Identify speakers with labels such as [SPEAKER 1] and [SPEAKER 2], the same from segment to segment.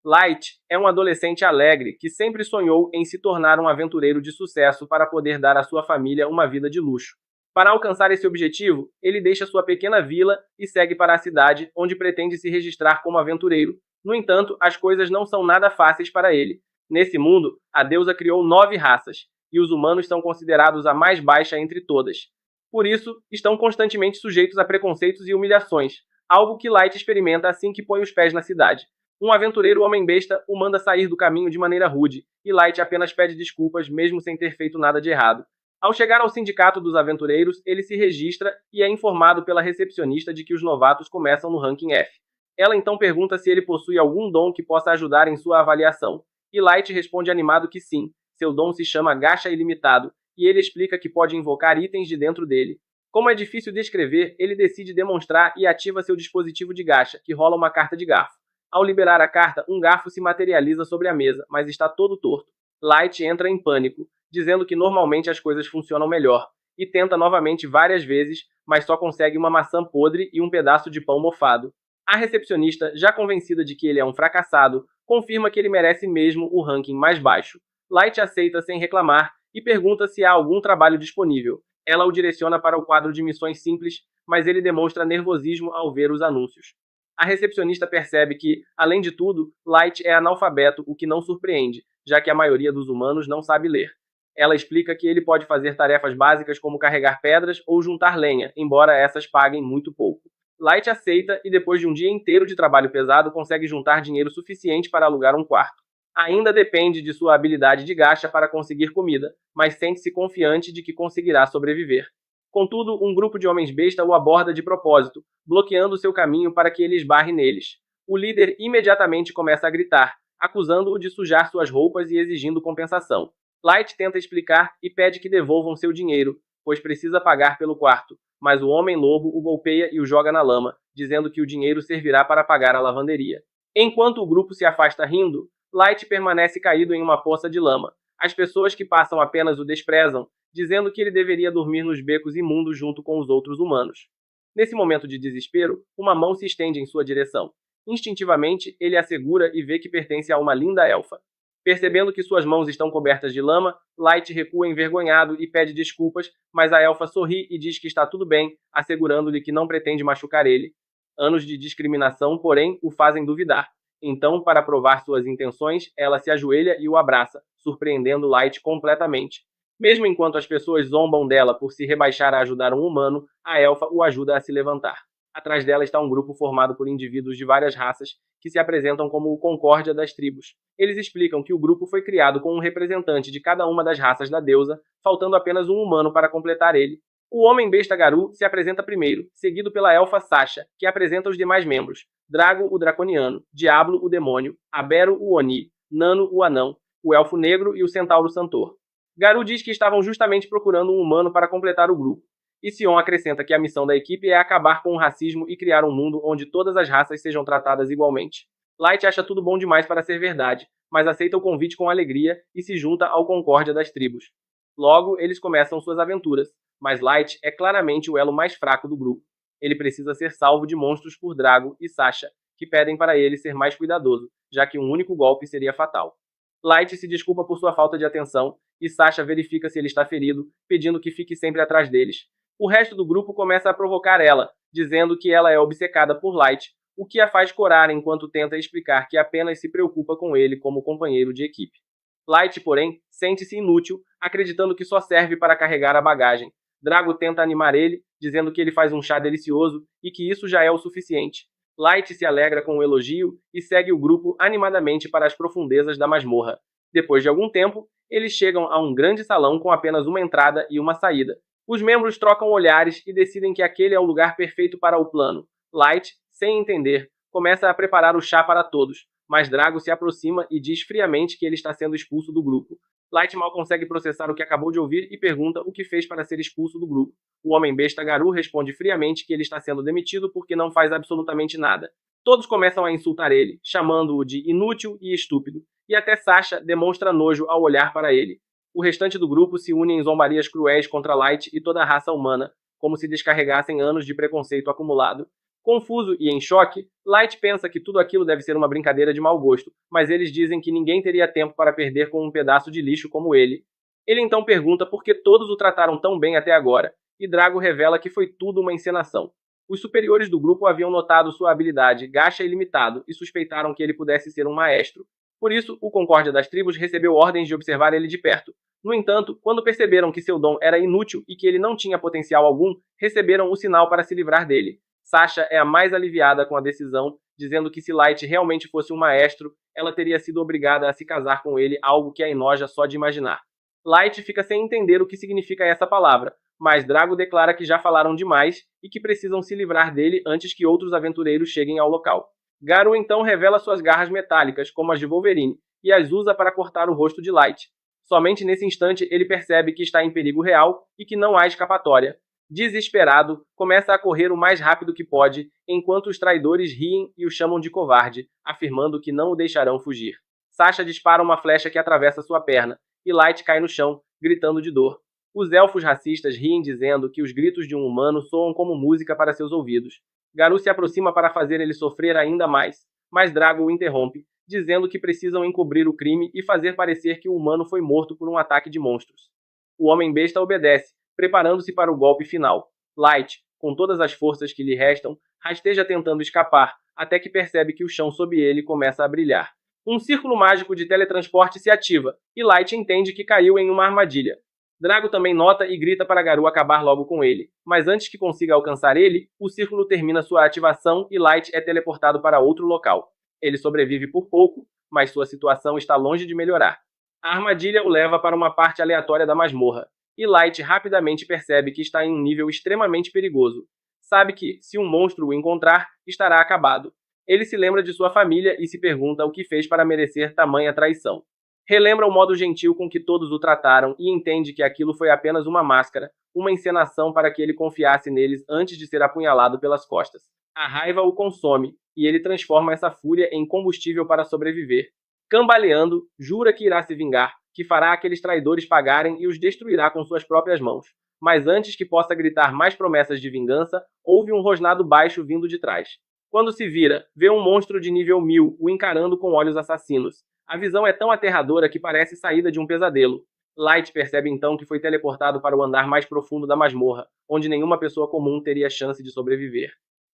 [SPEAKER 1] Light é um adolescente alegre que sempre sonhou em se tornar um aventureiro de sucesso para poder dar à sua família uma vida de luxo. Para alcançar esse objetivo, ele deixa sua pequena vila e segue para a cidade, onde pretende se registrar como aventureiro. No entanto, as coisas não são nada fáceis para ele. Nesse mundo, a deusa criou 9 raças, e os humanos são considerados a mais baixa entre todas. Por isso, estão constantemente sujeitos a preconceitos e humilhações, algo que Light experimenta assim que põe os pés na cidade. Um aventureiro homem-besta o manda sair do caminho de maneira rude, e Light apenas pede desculpas mesmo sem ter feito nada de errado. Ao chegar ao sindicato dos aventureiros, ele se registra e é informado pela recepcionista de que os novatos começam no ranking F. Ela então pergunta se ele possui algum dom que possa ajudar em sua avaliação, e Light responde animado que sim, seu dom se chama Gacha Ilimitado, e ele explica que pode invocar itens de dentro dele. Como é difícil descrever, ele decide demonstrar e ativa seu dispositivo de gacha, que rola uma carta de garfo. Ao liberar a carta, um garfo se materializa sobre a mesa, mas está todo torto. Light entra em pânico, dizendo que normalmente as coisas funcionam melhor, e tenta novamente várias vezes, mas só consegue uma maçã podre e um pedaço de pão mofado. A recepcionista, já convencida de que ele é um fracassado, confirma que ele merece mesmo o ranking mais baixo. Light aceita sem reclamar e pergunta se há algum trabalho disponível. Ela o direciona para o quadro de missões simples, mas ele demonstra nervosismo ao ver os anúncios. A recepcionista percebe que, além de tudo, Light é analfabeto, o que não surpreende, já que a maioria dos humanos não sabe ler. Ela explica que ele pode fazer tarefas básicas como carregar pedras ou juntar lenha, embora essas paguem muito pouco. Light aceita e depois de um dia inteiro de trabalho pesado consegue juntar dinheiro suficiente para alugar um quarto. Ainda depende de sua habilidade de gacha para conseguir comida, mas sente-se confiante de que conseguirá sobreviver. Contudo, um grupo de homens besta o aborda de propósito, bloqueando seu caminho para que ele esbarre neles. O líder imediatamente começa a gritar, acusando-o de sujar suas roupas e exigindo compensação. Light tenta explicar e pede que devolvam seu dinheiro, pois precisa pagar pelo quarto, mas o homem-lobo o golpeia e o joga na lama, dizendo que o dinheiro servirá para pagar a lavanderia. Enquanto o grupo se afasta rindo, Light permanece caído em uma poça de lama. As pessoas que passam apenas o desprezam, dizendo que ele deveria dormir nos becos imundos junto com os outros humanos. Nesse momento de desespero, uma mão se estende em sua direção. Instintivamente, ele a segura e vê que pertence a uma linda elfa. Percebendo que suas mãos estão cobertas de lama, Light recua envergonhado e pede desculpas, mas a elfa sorri e diz que está tudo bem, assegurando-lhe que não pretende machucar ele. Anos de discriminação, porém, o fazem duvidar. Então, para provar suas intenções, ela se ajoelha e o abraça, surpreendendo Light completamente. Mesmo enquanto as pessoas zombam dela por se rebaixar a ajudar um humano, a elfa o ajuda a se levantar. Atrás dela está um grupo formado por indivíduos de várias raças que se apresentam como o Concórdia das tribos. Eles explicam que o grupo foi criado com um representante de cada uma das raças da deusa, faltando apenas um humano para completar ele. O homem-besta Garou se apresenta primeiro, seguido pela elfa Sasha, que apresenta os demais membros: Drago, o draconiano; Diablo, o demônio; Abero, o Oni; Nano, o anão; o elfo negro e o centauro Santor. Garou diz que estavam justamente procurando um humano para completar o grupo. E Sion acrescenta que a missão da equipe é acabar com o racismo e criar um mundo onde todas as raças sejam tratadas igualmente. Light acha tudo bom demais para ser verdade, mas aceita o convite com alegria e se junta ao Concórdia das tribos. Logo, eles começam suas aventuras, mas Light é claramente o elo mais fraco do grupo. Ele precisa ser salvo de monstros por Drago e Sasha, que pedem para ele ser mais cuidadoso, já que um único golpe seria fatal. Light se desculpa por sua falta de atenção e Sasha verifica se ele está ferido, pedindo que fique sempre atrás deles. O resto do grupo começa a provocar ela, dizendo que ela é obcecada por Light, o que a faz corar enquanto tenta explicar que apenas se preocupa com ele como companheiro de equipe. Light, porém, sente-se inútil, acreditando que só serve para carregar a bagagem. Drago tenta animar ele, dizendo que ele faz um chá delicioso e que isso já é o suficiente. Light se alegra com o elogio e segue o grupo animadamente para as profundezas da masmorra. Depois de algum tempo, eles chegam a um grande salão com apenas uma entrada e uma saída. Os membros trocam olhares e decidem que aquele é o lugar perfeito para o plano. Light, sem entender, começa a preparar o chá para todos, mas Drago se aproxima e diz friamente que ele está sendo expulso do grupo. Light mal consegue processar o que acabou de ouvir e pergunta o que fez para ser expulso do grupo. O homem-besta Garou responde friamente que ele está sendo demitido porque não faz absolutamente nada. Todos começam a insultar ele, chamando-o de inútil e estúpido, e até Sasha demonstra nojo ao olhar para ele. O restante do grupo se une em zombarias cruéis contra Light e toda a raça humana, como se descarregassem anos de preconceito acumulado. Confuso e em choque, Light pensa que tudo aquilo deve ser uma brincadeira de mau gosto, mas eles dizem que ninguém teria tempo para perder com um pedaço de lixo como ele. Ele então pergunta por que todos o trataram tão bem até agora, e Drago revela que foi tudo uma encenação. Os superiores do grupo haviam notado sua habilidade gacha ilimitado e suspeitaram que ele pudesse ser um maestro. Por isso, o Concórdia das Tribos recebeu ordens de observar ele de perto. No entanto, quando perceberam que seu dom era inútil e que ele não tinha potencial algum, receberam o sinal para se livrar dele. Sasha é a mais aliviada com a decisão, dizendo que se Light realmente fosse um maestro, ela teria sido obrigada a se casar com ele, algo que a enoja só de imaginar. Light fica sem entender o que significa essa palavra, mas Drago declara que já falaram demais e que precisam se livrar dele antes que outros aventureiros cheguem ao local. Garu então revela suas garras metálicas, como as de Wolverine, e as usa para cortar o rosto de Light. Somente nesse instante ele percebe que está em perigo real e que não há escapatória. Desesperado, começa a correr o mais rápido que pode, enquanto os traidores riem e o chamam de covarde, afirmando que não o deixarão fugir. Sasha dispara uma flecha que atravessa sua perna, e Light cai no chão, gritando de dor. Os elfos racistas riem dizendo que os gritos de um humano soam como música para seus ouvidos. Garu se aproxima para fazer ele sofrer ainda mais, mas Drago o interrompe, dizendo que precisam encobrir o crime e fazer parecer que o humano foi morto por um ataque de monstros. O Homem-Besta obedece, preparando-se para o golpe final. Light, com todas as forças que lhe restam, rasteja tentando escapar, até que percebe que o chão sob ele começa a brilhar. Um círculo mágico de teletransporte se ativa, e Light entende que caiu em uma armadilha. Drago também nota e grita para Garu acabar logo com ele, mas antes que consiga alcançar ele, o círculo termina sua ativação e Light é teleportado para outro local. Ele sobrevive por pouco, mas sua situação está longe de melhorar. A armadilha o leva para uma parte aleatória da masmorra, e Light rapidamente percebe que está em um nível extremamente perigoso. Sabe que, se um monstro o encontrar, estará acabado. Ele se lembra de sua família e se pergunta o que fez para merecer tamanha traição. Relembra o modo gentil com que todos o trataram e entende que aquilo foi apenas uma máscara, uma encenação para que ele confiasse neles antes de ser apunhalado pelas costas. A raiva o consome, e ele transforma essa fúria em combustível para sobreviver. Cambaleando, jura que irá se vingar, que fará aqueles traidores pagarem e os destruirá com suas próprias mãos. Mas antes que possa gritar mais promessas de vingança, ouve um rosnado baixo vindo de trás. Quando se vira, vê um monstro de nível 1000 o encarando com olhos assassinos. A visão é tão aterradora que parece saída de um pesadelo. Light percebe então que foi teleportado para o andar mais profundo da masmorra, onde nenhuma pessoa comum teria chance de sobreviver.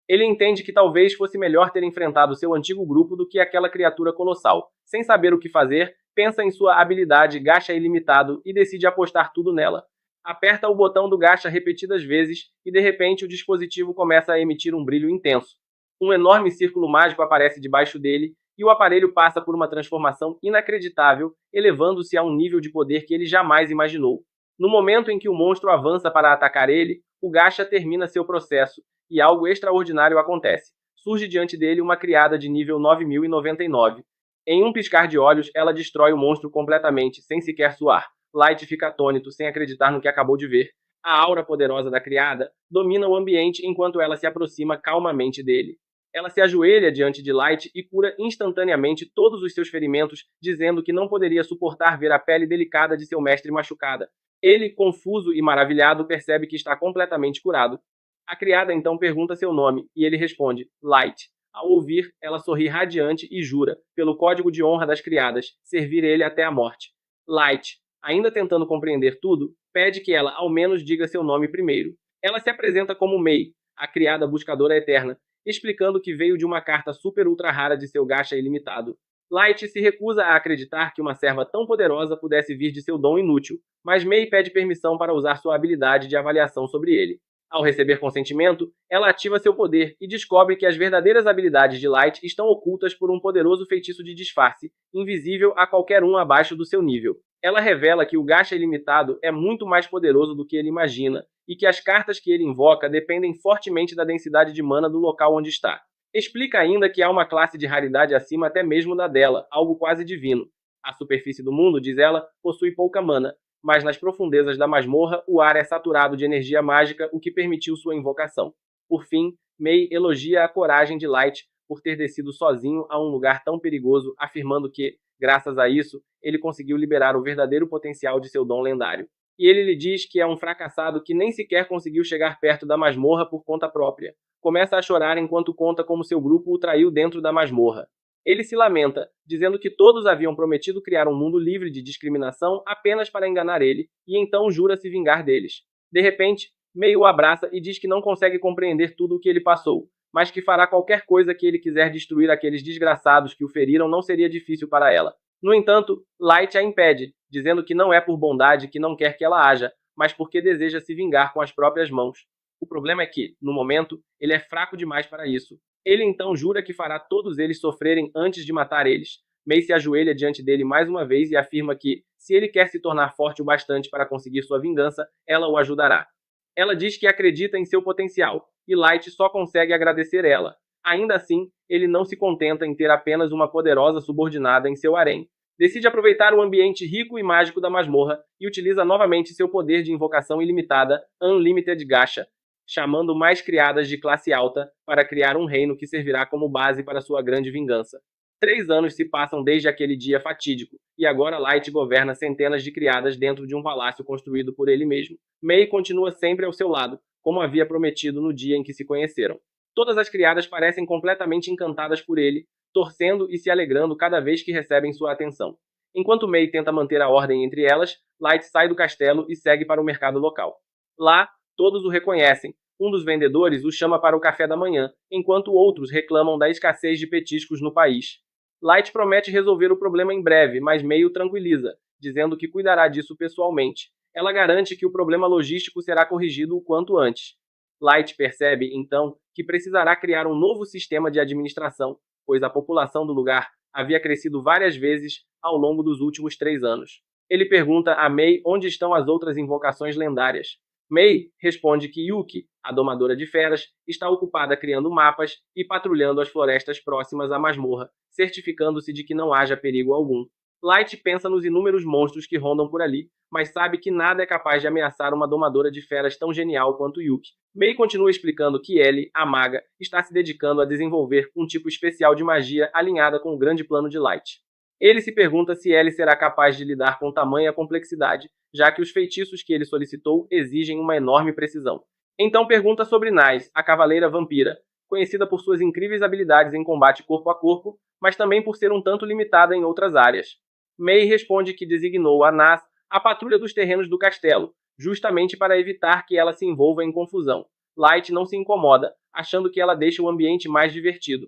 [SPEAKER 1] Ele entende que talvez fosse melhor ter enfrentado seu antigo grupo do que aquela criatura colossal. Sem saber o que fazer, pensa em sua habilidade gacha ilimitado e decide apostar tudo nela. Aperta o botão do gacha repetidas vezes e de repente o dispositivo começa a emitir um brilho intenso. Um enorme círculo mágico aparece debaixo dele e o aparelho passa por uma transformação inacreditável, elevando-se a um nível de poder que ele jamais imaginou. No momento em que o monstro avança para atacar ele, o gacha termina seu processo e algo extraordinário acontece. Surge diante dele uma criada de nível 9099. Em um piscar de olhos, ela destrói o monstro completamente, sem sequer suar. Light fica atônito, sem acreditar no que acabou de ver. A aura poderosa da criada domina o ambiente enquanto ela se aproxima calmamente dele. Ela se ajoelha diante de Light e cura instantaneamente todos os seus ferimentos, dizendo que não poderia suportar ver a pele delicada de seu mestre machucada. Ele, confuso e maravilhado, percebe que está completamente curado. A criada então pergunta seu nome, e ele responde, Light. Ao ouvir, ela sorri radiante e jura, pelo código de honra das criadas, servir ele até a morte. Light, ainda tentando compreender tudo, pede que ela ao menos diga seu nome primeiro. Ela se apresenta como Mei, a criada buscadora eterna, explicando que veio de uma carta super ultra rara de seu gacha ilimitado. Light se recusa a acreditar que uma serva tão poderosa pudesse vir de seu dom inútil, mas Mei pede permissão para usar sua habilidade de avaliação sobre ele. Ao receber consentimento, ela ativa seu poder e descobre que as verdadeiras habilidades de Light estão ocultas por um poderoso feitiço de disfarce, invisível a qualquer um abaixo do seu nível. Ela revela que o gacha ilimitado é muito mais poderoso do que ele imagina, e que as cartas que ele invoca dependem fortemente da densidade de mana do local onde está. Explica ainda que há uma classe de raridade acima até mesmo da dela, algo quase divino. A superfície do mundo, diz ela, possui pouca mana, mas nas profundezas da masmorra o ar é saturado de energia mágica, o que permitiu sua invocação. Por fim, Mei elogia a coragem de Light por ter descido sozinho a um lugar tão perigoso, afirmando que, graças a isso, ele conseguiu liberar o verdadeiro potencial de seu dom lendário. e ele lhe diz que é um fracassado que nem sequer conseguiu chegar perto da masmorra por conta própria. Começa a chorar enquanto conta como seu grupo o traiu dentro da masmorra. Ele se lamenta, dizendo que todos haviam prometido criar um mundo livre de discriminação apenas para enganar ele, e então jura se vingar deles. De repente, May o abraça e diz que não consegue compreender tudo o que ele passou, mas que fará qualquer coisa que ele quiser destruir aqueles desgraçados que o feriram não seria difícil para ela. No entanto, Light a impede, dizendo que não é por bondade que não quer que ela haja, mas porque deseja se vingar com as próprias mãos. O problema é que, no momento, ele é fraco demais para isso. Ele então jura que fará todos eles sofrerem antes de matar eles. May se ajoelha diante dele mais uma vez e afirma que, se ele quer se tornar forte o bastante para conseguir sua vingança, ela o ajudará. Ela diz que acredita em seu potencial, e Light só consegue agradecer ela. Ainda assim, ele não se contenta em ter apenas uma poderosa subordinada em seu harém. Decide aproveitar o ambiente rico e mágico da masmorra e utiliza novamente seu poder de invocação ilimitada, Unlimited Gacha, chamando mais criadas de classe alta para criar um reino que servirá como base para sua grande vingança. 3 anos se passam desde aquele dia fatídico, e agora Light governa centenas de criadas dentro de um palácio construído por ele mesmo. May continua sempre ao seu lado, como havia prometido no dia em que se conheceram. Todas as criadas parecem completamente encantadas por ele, torcendo e se alegrando cada vez que recebem sua atenção. Enquanto May tenta manter a ordem entre elas, Light sai do castelo e segue para o mercado local. Lá, todos o reconhecem. Um dos vendedores o chama para o café da manhã, enquanto outros reclamam da escassez de petiscos no país. Light promete resolver o problema em breve, mas May o tranquiliza, dizendo que cuidará disso pessoalmente. Ela garante que o problema logístico será corrigido o quanto antes. Light percebe, então, que precisará criar um novo sistema de administração, pois a população do lugar havia crescido várias vezes ao longo dos últimos 3 anos. Ele pergunta a May onde estão as outras invocações lendárias. May responde que Yuki, a domadora de feras, está ocupada criando mapas e patrulhando as florestas próximas à masmorra, certificando-se de que não haja perigo algum. Light pensa nos inúmeros monstros que rondam por ali, mas sabe que nada é capaz de ameaçar uma domadora de feras tão genial quanto Yuki. May continua explicando que Ellie, a maga, está se dedicando a desenvolver um tipo especial de magia alinhada com o grande plano de Light. Ele se pergunta se Ellie será capaz de lidar com tamanha complexidade, já que os feitiços que ele solicitou exigem uma enorme precisão. Então pergunta sobre Nais, a cavaleira vampira, conhecida por suas incríveis habilidades em combate corpo a corpo, mas também por ser um tanto limitada em outras áreas. May responde que designou a Nas a patrulha dos terrenos do castelo, justamente para evitar que ela se envolva em confusão. Light não se incomoda, achando que ela deixa o ambiente mais divertido.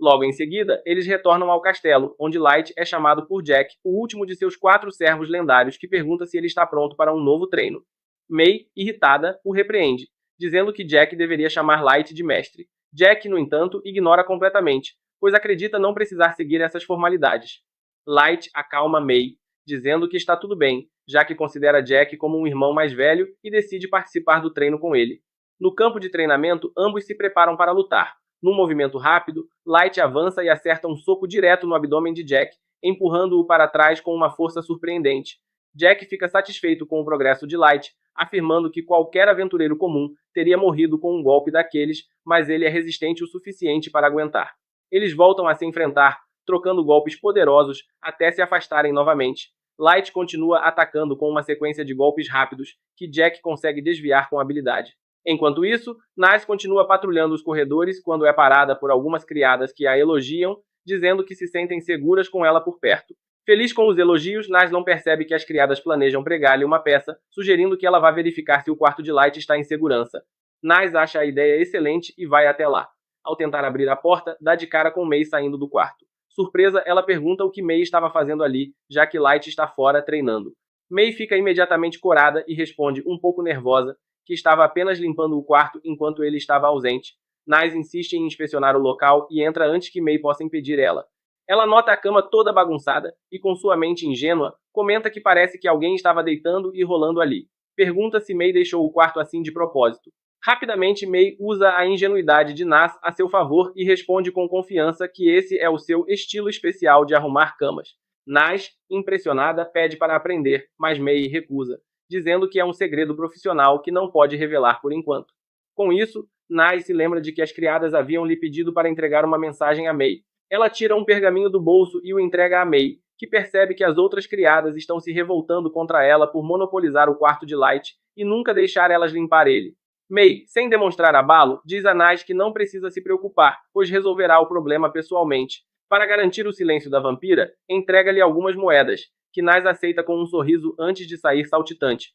[SPEAKER 1] Logo em seguida, eles retornam ao castelo, onde Light é chamado por Jack, o último de seus 4 servos lendários, que pergunta se ele está pronto para um novo treino. May, irritada, o repreende, dizendo que Jack deveria chamar Light de mestre. Jack, no entanto, ignora completamente, pois acredita não precisar seguir essas formalidades. Light acalma May, dizendo que está tudo bem, já que considera Jack como um irmão mais velho e decide participar do treino com ele. No campo de treinamento, ambos se preparam para lutar. Num movimento rápido, Light avança e acerta um soco direto no abdômen de Jack, empurrando-o para trás com uma força surpreendente. Jack fica satisfeito com o progresso de Light, afirmando que qualquer aventureiro comum teria morrido com um golpe daqueles, mas ele é resistente o suficiente para aguentar. Eles voltam a se enfrentar, trocando golpes poderosos até se afastarem novamente. Light continua atacando com uma sequência de golpes rápidos, que Jack consegue desviar com habilidade. Enquanto isso, Nas continua patrulhando os corredores quando é parada por algumas criadas que a elogiam, dizendo que se sentem seguras com ela por perto. Feliz com os elogios, Nas não percebe que as criadas planejam pregar-lhe uma peça, sugerindo que ela vá verificar se o quarto de Light está em segurança. Nas acha a ideia excelente e vai até lá. Ao tentar abrir a porta, dá de cara com May saindo do quarto. Surpresa, ela pergunta o que May estava fazendo ali, já que Light está fora treinando. May fica imediatamente corada e responde, um pouco nervosa, que estava apenas limpando o quarto enquanto ele estava ausente. Nas insiste em inspecionar o local e entra antes que May possa impedir ela. Ela nota a cama toda bagunçada e, com sua mente ingênua, comenta que parece que alguém estava deitando e rolando ali. Pergunta se May deixou o quarto assim de propósito. Rapidamente, May usa a ingenuidade de Nas a seu favor e responde com confiança que esse é o seu estilo especial de arrumar camas. Nas, impressionada, pede para aprender, mas May recusa, dizendo que é um segredo profissional que não pode revelar por enquanto. Com isso, Nas se lembra de que as criadas haviam lhe pedido para entregar uma mensagem a May. Ela tira um pergaminho do bolso e o entrega a May, que percebe que as outras criadas estão se revoltando contra ela por monopolizar o quarto de Light e nunca deixar elas limpar ele. May, sem demonstrar abalo, diz a Nas que não precisa se preocupar, pois resolverá o problema pessoalmente. Para garantir o silêncio da vampira, entrega-lhe algumas moedas, que Nas aceita com um sorriso antes de sair saltitante.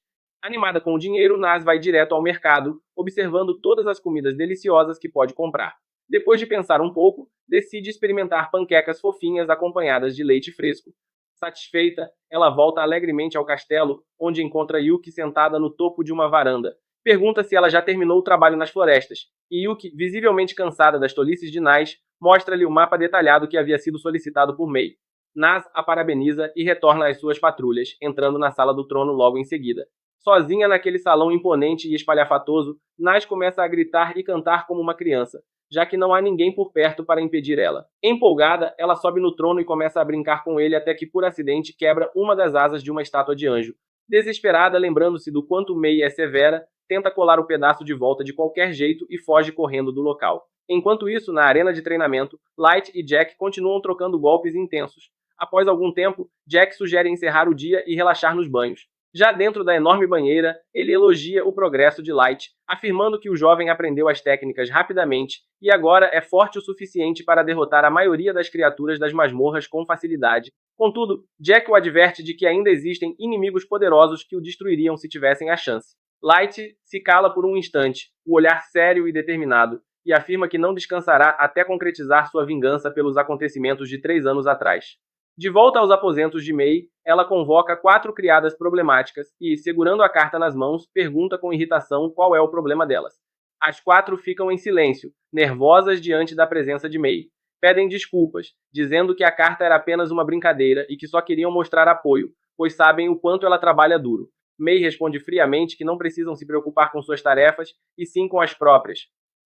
[SPEAKER 1] Animada com o dinheiro, Nas vai direto ao mercado, observando todas as comidas deliciosas que pode comprar. Depois de pensar um pouco, decide experimentar panquecas fofinhas acompanhadas de leite fresco. Satisfeita, ela volta alegremente ao castelo, onde encontra Yuki sentada no topo de uma varanda. Pergunta se ela já terminou o trabalho nas florestas, e Yuki, visivelmente cansada das tolices de Nas, mostra-lhe o mapa detalhado que havia sido solicitado por May. Nas a parabeniza e retorna às suas patrulhas, entrando na sala do trono logo em seguida. Sozinha naquele salão imponente e espalhafatoso, Nas começa a gritar e cantar como uma criança, já que não há ninguém por perto para impedir ela. Empolgada, ela sobe no trono e começa a brincar com ele até que, por acidente, quebra uma das asas de uma estátua de anjo. Desesperada, lembrando-se do quanto May é severa, tenta colar o pedaço de volta de qualquer jeito e foge correndo do local. Enquanto isso, na arena de treinamento, Light e Jack continuam trocando golpes intensos. Após algum tempo, Jack sugere encerrar o dia e relaxar nos banhos. Já dentro da enorme banheira, ele elogia o progresso de Light, afirmando que o jovem aprendeu as técnicas rapidamente e agora é forte o suficiente para derrotar a maioria das criaturas das masmorras com facilidade. Contudo, Jack o adverte de que ainda existem inimigos poderosos que o destruiriam se tivessem a chance. Light se cala por um instante, o olhar sério e determinado, e afirma que não descansará até concretizar sua vingança pelos acontecimentos de 3 anos atrás. De volta aos aposentos de May, ela convoca 4 criadas problemáticas e, segurando a carta nas mãos, pergunta com irritação qual é o problema delas. As 4 ficam em silêncio, nervosas diante da presença de May. Pedem desculpas, dizendo que a carta era apenas uma brincadeira e que só queriam mostrar apoio, pois sabem o quanto ela trabalha duro. May responde friamente que não precisam se preocupar com suas tarefas, e sim com as próprias.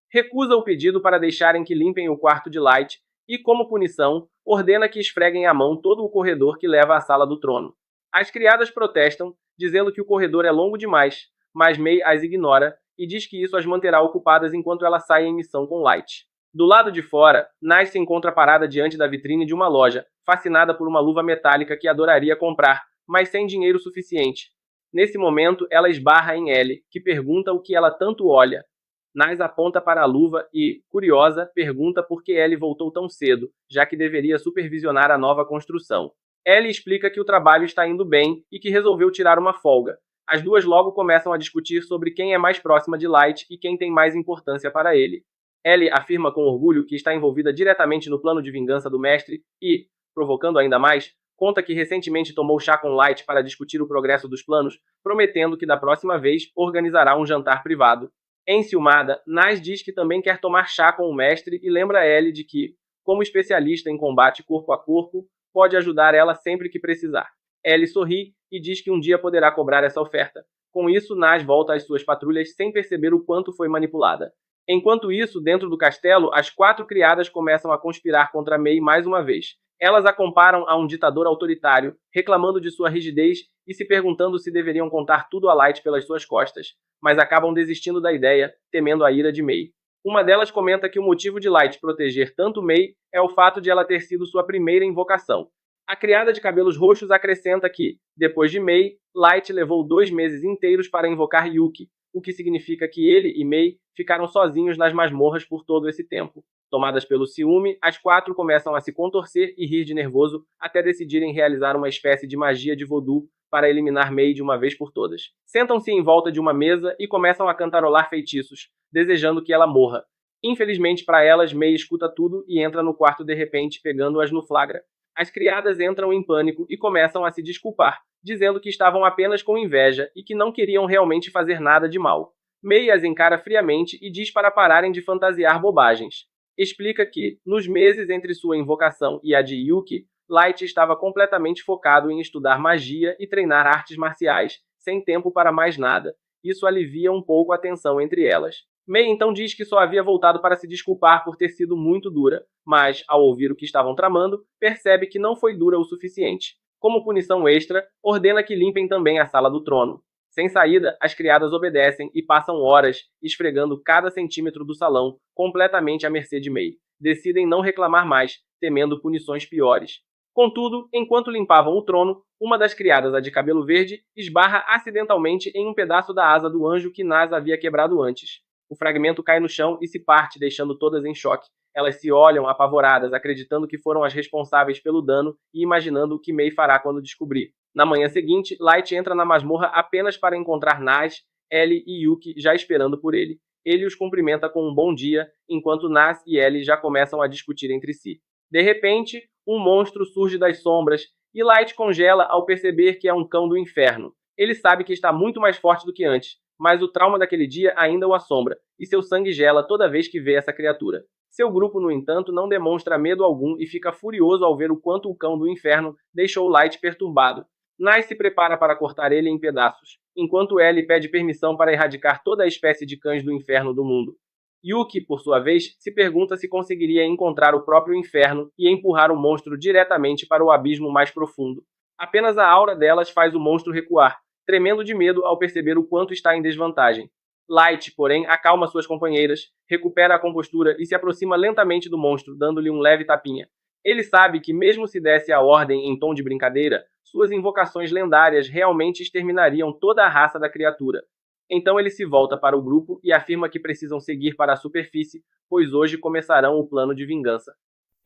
[SPEAKER 1] Recusa o pedido para deixarem que limpem o quarto de Light e, como punição, ordena que esfreguem à mão todo o corredor que leva à sala do trono. As criadas protestam, dizendo que o corredor é longo demais, mas May as ignora e diz que isso as manterá ocupadas enquanto ela sai em missão com Light. Do lado de fora, Nas se encontra parada diante da vitrine de uma loja, fascinada por uma luva metálica que adoraria comprar, mas sem dinheiro suficiente. Nesse momento, ela esbarra em Ellie, que pergunta o que ela tanto olha. Nas aponta para a luva e, curiosa, pergunta por que Ellie voltou tão cedo, já que deveria supervisionar a nova construção. Ellie explica que o trabalho está indo bem e que resolveu tirar uma folga. As duas logo começam a discutir sobre quem é mais próxima de Light e quem tem mais importância para ele. Ellie afirma com orgulho que está envolvida diretamente no plano de vingança do mestre e, provocando ainda mais, conta que recentemente tomou chá com Light para discutir o progresso dos planos, prometendo que da próxima vez organizará um jantar privado. Enciumada, Nas diz que também quer tomar chá com o mestre e lembra Ellie de que, como especialista em combate corpo a corpo, pode ajudar ela sempre que precisar. Ellie sorri e diz que um dia poderá cobrar essa oferta. Com isso, Nas volta às suas patrulhas sem perceber o quanto foi manipulada. Enquanto isso, dentro do castelo, as 4 criadas começam a conspirar contra May mais uma vez. Elas a comparam a um ditador autoritário, reclamando de sua rigidez e se perguntando se deveriam contar tudo a Light pelas suas costas, mas acabam desistindo da ideia, temendo a ira de May. Uma delas comenta que o motivo de Light proteger tanto May é o fato de ela ter sido sua primeira invocação. A criada de cabelos roxos acrescenta que, depois de May, Light levou 2 meses inteiros para invocar Yuki, o que significa que ele e May ficaram sozinhos nas masmorras por todo esse tempo. Tomadas pelo ciúme, as 4 começam a se contorcer e rir de nervoso até decidirem realizar uma espécie de magia de voodoo para eliminar May de uma vez por todas. Sentam-se em volta de uma mesa e começam a cantarolar feitiços, desejando que ela morra. Infelizmente para elas, May escuta tudo e entra no quarto de repente, pegando-as no flagra. As criadas entram em pânico e começam a se desculpar, dizendo que estavam apenas com inveja e que não queriam realmente fazer nada de mal. May as encara friamente e diz para pararem de fantasiar bobagens. Explica que, nos meses entre sua invocação e a de Yuki, Light estava completamente focado em estudar magia e treinar artes marciais, sem tempo para mais nada. Isso alivia um pouco a tensão entre elas. May então diz que só havia voltado para se desculpar por ter sido muito dura, mas, ao ouvir o que estavam tramando, percebe que não foi dura o suficiente. Como punição extra, ordena que limpem também a sala do trono. Sem saída, as criadas obedecem e passam horas esfregando cada centímetro do salão, completamente à mercê de May. Decidem não reclamar mais, temendo punições piores. Contudo, enquanto limpavam o trono, uma das criadas, a de cabelo verde, esbarra acidentalmente em um pedaço da asa do anjo que Nas havia quebrado antes. O fragmento cai no chão e se parte, deixando todas em choque. Elas se olham apavoradas, acreditando que foram as responsáveis pelo dano e imaginando o que Mei fará quando descobrir. Na manhã seguinte, Light entra na masmorra apenas para encontrar Nas, Ellie e Yuki já esperando por ele. Ele os cumprimenta com um bom dia, enquanto Nas e Ellie já começam a discutir entre si. De repente, um monstro surge das sombras e Light congela ao perceber que é um cão do inferno. Ele sabe que está muito mais forte do que antes, mas o trauma daquele dia ainda o assombra, e seu sangue gela toda vez que vê essa criatura. Seu grupo, no entanto, não demonstra medo algum e fica furioso ao ver o quanto o cão do inferno deixou Light perturbado. Nas se prepara para cortar ele em pedaços, enquanto Ellie pede permissão para erradicar toda a espécie de cães do inferno do mundo. Yuki, por sua vez, se pergunta se conseguiria encontrar o próprio inferno e empurrar o monstro diretamente para o abismo mais profundo. Apenas a aura delas faz o monstro recuar, tremendo de medo ao perceber o quanto está em desvantagem. Light, porém, acalma suas companheiras, recupera a compostura e se aproxima lentamente do monstro, dando-lhe um leve tapinha. Ele sabe que, mesmo se desse a ordem em tom de brincadeira, suas invocações lendárias realmente exterminariam toda a raça da criatura. Então ele se volta para o grupo e afirma que precisam seguir para a superfície, pois hoje começarão o plano de vingança.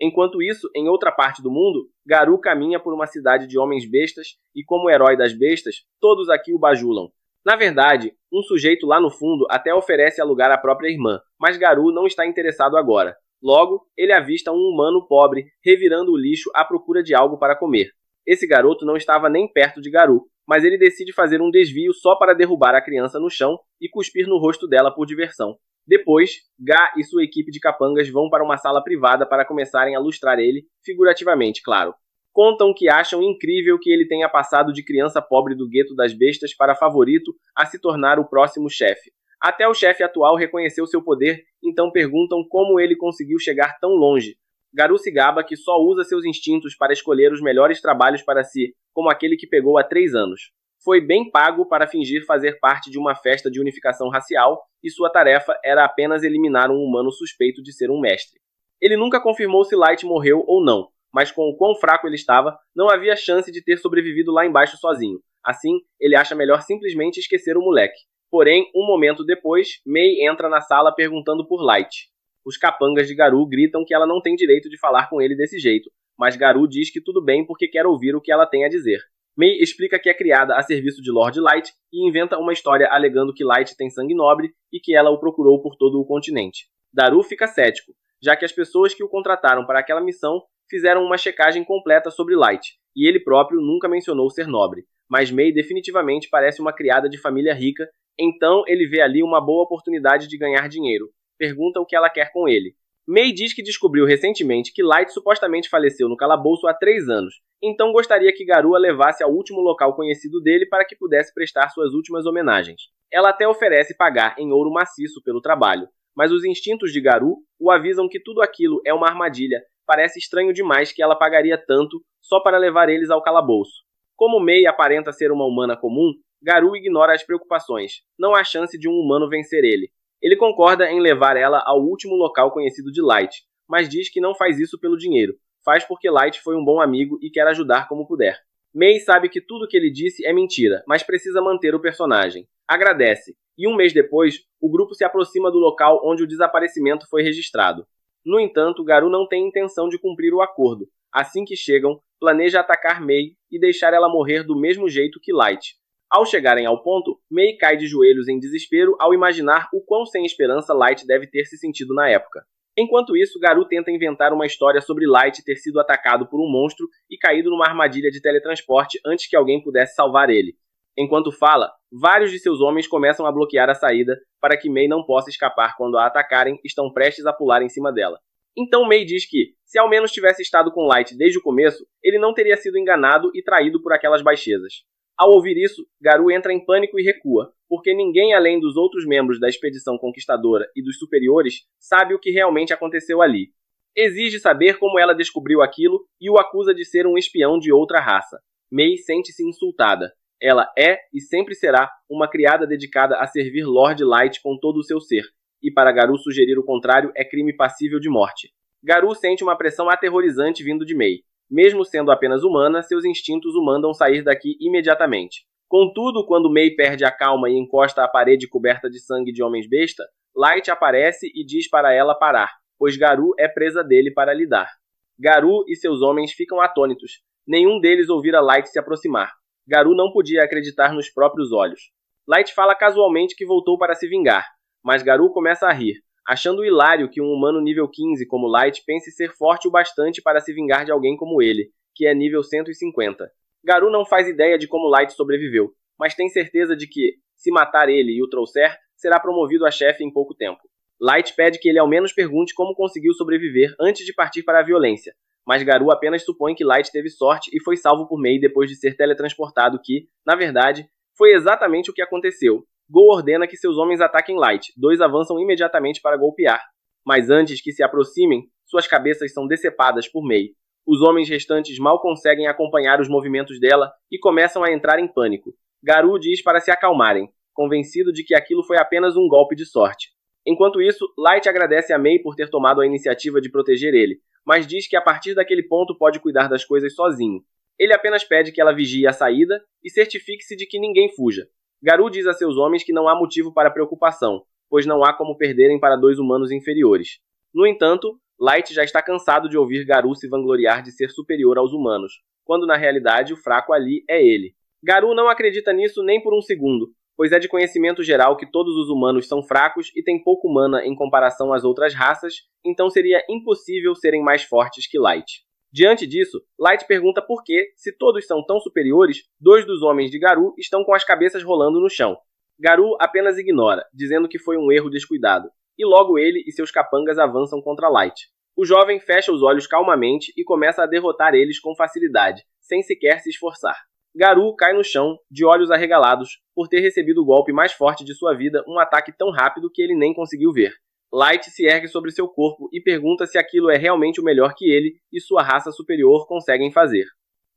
[SPEAKER 1] Enquanto isso, em outra parte do mundo, Garou caminha por uma cidade de homens bestas e, como herói das bestas, todos aqui o bajulam. Na verdade, um sujeito lá no fundo até oferece alugar a própria irmã, mas Garou não está interessado agora. Logo, ele avista um humano pobre revirando o lixo à procura de algo para comer. Esse garoto não estava nem perto de Garou, mas ele decide fazer um desvio só para derrubar a criança no chão e cuspir no rosto dela por diversão. Depois, Gá e sua equipe de capangas vão para uma sala privada para começarem a lustrar ele, figurativamente, claro. Contam que acham incrível que ele tenha passado de criança pobre do gueto das bestas para favorito a se tornar o próximo chefe. Até o chefe atual reconheceu seu poder, então perguntam como ele conseguiu chegar tão longe. Garou se gaba que só usa seus instintos para escolher os melhores trabalhos para si, como aquele que pegou há 3 anos. Foi bem pago para fingir fazer parte de uma festa de unificação racial e sua tarefa era apenas eliminar um humano suspeito de ser um mestre. Ele nunca confirmou se Light morreu ou não, mas com o quão fraco ele estava, não havia chance de ter sobrevivido lá embaixo sozinho. Assim, ele acha melhor simplesmente esquecer o moleque. Porém, um momento depois, Mei entra na sala perguntando por Light. Os capangas de Garou gritam que ela não tem direito de falar com ele desse jeito, mas Garou diz que tudo bem porque quer ouvir o que ela tem a dizer. Mei explica que é criada a serviço de Lord Light e inventa uma história alegando que Light tem sangue nobre e que ela o procurou por todo o continente. Garou fica cético, já que as pessoas que o contrataram para aquela missão fizeram uma checagem completa sobre Light, e ele próprio nunca mencionou ser nobre, mas Mei definitivamente parece uma criada de família rica, então ele vê ali uma boa oportunidade de ganhar dinheiro. Pergunta o que ela quer com ele. Mei diz que descobriu recentemente que Light supostamente faleceu no calabouço há 3 anos, então gostaria que Garou a levasse ao último local conhecido dele para que pudesse prestar suas últimas homenagens. Ela até oferece pagar em ouro maciço pelo trabalho, mas os instintos de Garou o avisam que tudo aquilo é uma armadilha. Parece estranho demais que ela pagaria tanto só para levar eles ao calabouço. Como Mei aparenta ser uma humana comum, Garou ignora as preocupações. Não há chance de um humano vencer ele. Ele concorda em levar ela ao último local conhecido de Light, mas diz que não faz isso pelo dinheiro. Faz porque Light foi um bom amigo e quer ajudar como puder. Mei sabe que tudo que ele disse é mentira, mas precisa manter o personagem. Agradece, e um mês depois, o grupo se aproxima do local onde o desaparecimento foi registrado. No entanto, Garou não tem intenção de cumprir o acordo. Assim que chegam, planeja atacar Mei e deixar ela morrer do mesmo jeito que Light. Ao chegarem ao ponto, Mei cai de joelhos em desespero ao imaginar o quão sem esperança Light deve ter se sentido na época. Enquanto isso, Garou tenta inventar uma história sobre Light ter sido atacado por um monstro e caído numa armadilha de teletransporte antes que alguém pudesse salvar ele. Enquanto fala, vários de seus homens começam a bloquear a saída para que Mei não possa escapar quando a atacarem e estão prestes a pular em cima dela. Então Mei diz que, se ao menos tivesse estado com Light desde o começo, ele não teria sido enganado e traído por aquelas baixezas. Ao ouvir isso, Garou entra em pânico e recua, porque ninguém além dos outros membros da expedição conquistadora e dos superiores sabe o que realmente aconteceu ali. Exige saber como ela descobriu aquilo e o acusa de ser um espião de outra raça. Mei sente-se insultada. Ela é e sempre será uma criada dedicada a servir Lord Light com todo o seu ser, e para Garou sugerir o contrário é crime passível de morte. Garou sente uma pressão aterrorizante vindo de Mei. Mesmo sendo apenas humana, seus instintos o mandam sair daqui imediatamente. Contudo, quando May perde a calma e encosta à parede coberta de sangue de homens-besta, Light aparece e diz para ela parar, pois Garou é presa dele para lidar. Garou e seus homens ficam atônitos. Nenhum deles ouvira Light se aproximar. Garou não podia acreditar nos próprios olhos. Light fala casualmente que voltou para se vingar, mas Garou começa a rir, achando hilário que um humano nível 15 como Light pense ser forte o bastante para se vingar de alguém como ele, que é nível 150. Garou não faz ideia de como Light sobreviveu, mas tem certeza de que, se matar ele e o trouxer, será promovido a chefe em pouco tempo. Light pede que ele ao menos pergunte como conseguiu sobreviver antes de partir para a violência, mas Garou apenas supõe que Light teve sorte e foi salvo por May depois de ser teletransportado que, na verdade, foi exatamente o que aconteceu. Go ordena que seus homens ataquem Light, dois avançam imediatamente para golpear, mas antes que se aproximem, suas cabeças são decepadas por May. Os homens restantes mal conseguem acompanhar os movimentos dela e começam a entrar em pânico. Garou diz para se acalmarem, convencido de que aquilo foi apenas um golpe de sorte. Enquanto isso, Light agradece a May por ter tomado a iniciativa de proteger ele, mas diz que a partir daquele ponto pode cuidar das coisas sozinho. Ele apenas pede que ela vigie a saída e certifique-se de que ninguém fuja. Garou diz a seus homens que não há motivo para preocupação, pois não há como perderem para dois humanos inferiores. No entanto, Light já está cansado de ouvir Garou se vangloriar de ser superior aos humanos, quando na realidade o fraco ali é ele. Garou não acredita nisso nem por um segundo, pois é de conhecimento geral que todos os humanos são fracos e têm pouco mana em comparação às outras raças, então seria impossível serem mais fortes que Light. Diante disso, Light pergunta por que, se todos são tão superiores, dois dos homens de Garou estão com as cabeças rolando no chão. Garou apenas ignora, dizendo que foi um erro descuidado, e logo ele e seus capangas avançam contra Light. O jovem fecha os olhos calmamente e começa a derrotar eles com facilidade, sem sequer se esforçar. Garou cai no chão, de olhos arregalados, por ter recebido o golpe mais forte de sua vida, um ataque tão rápido que ele nem conseguiu ver. Light se ergue sobre seu corpo e pergunta se aquilo é realmente o melhor que ele e sua raça superior conseguem fazer.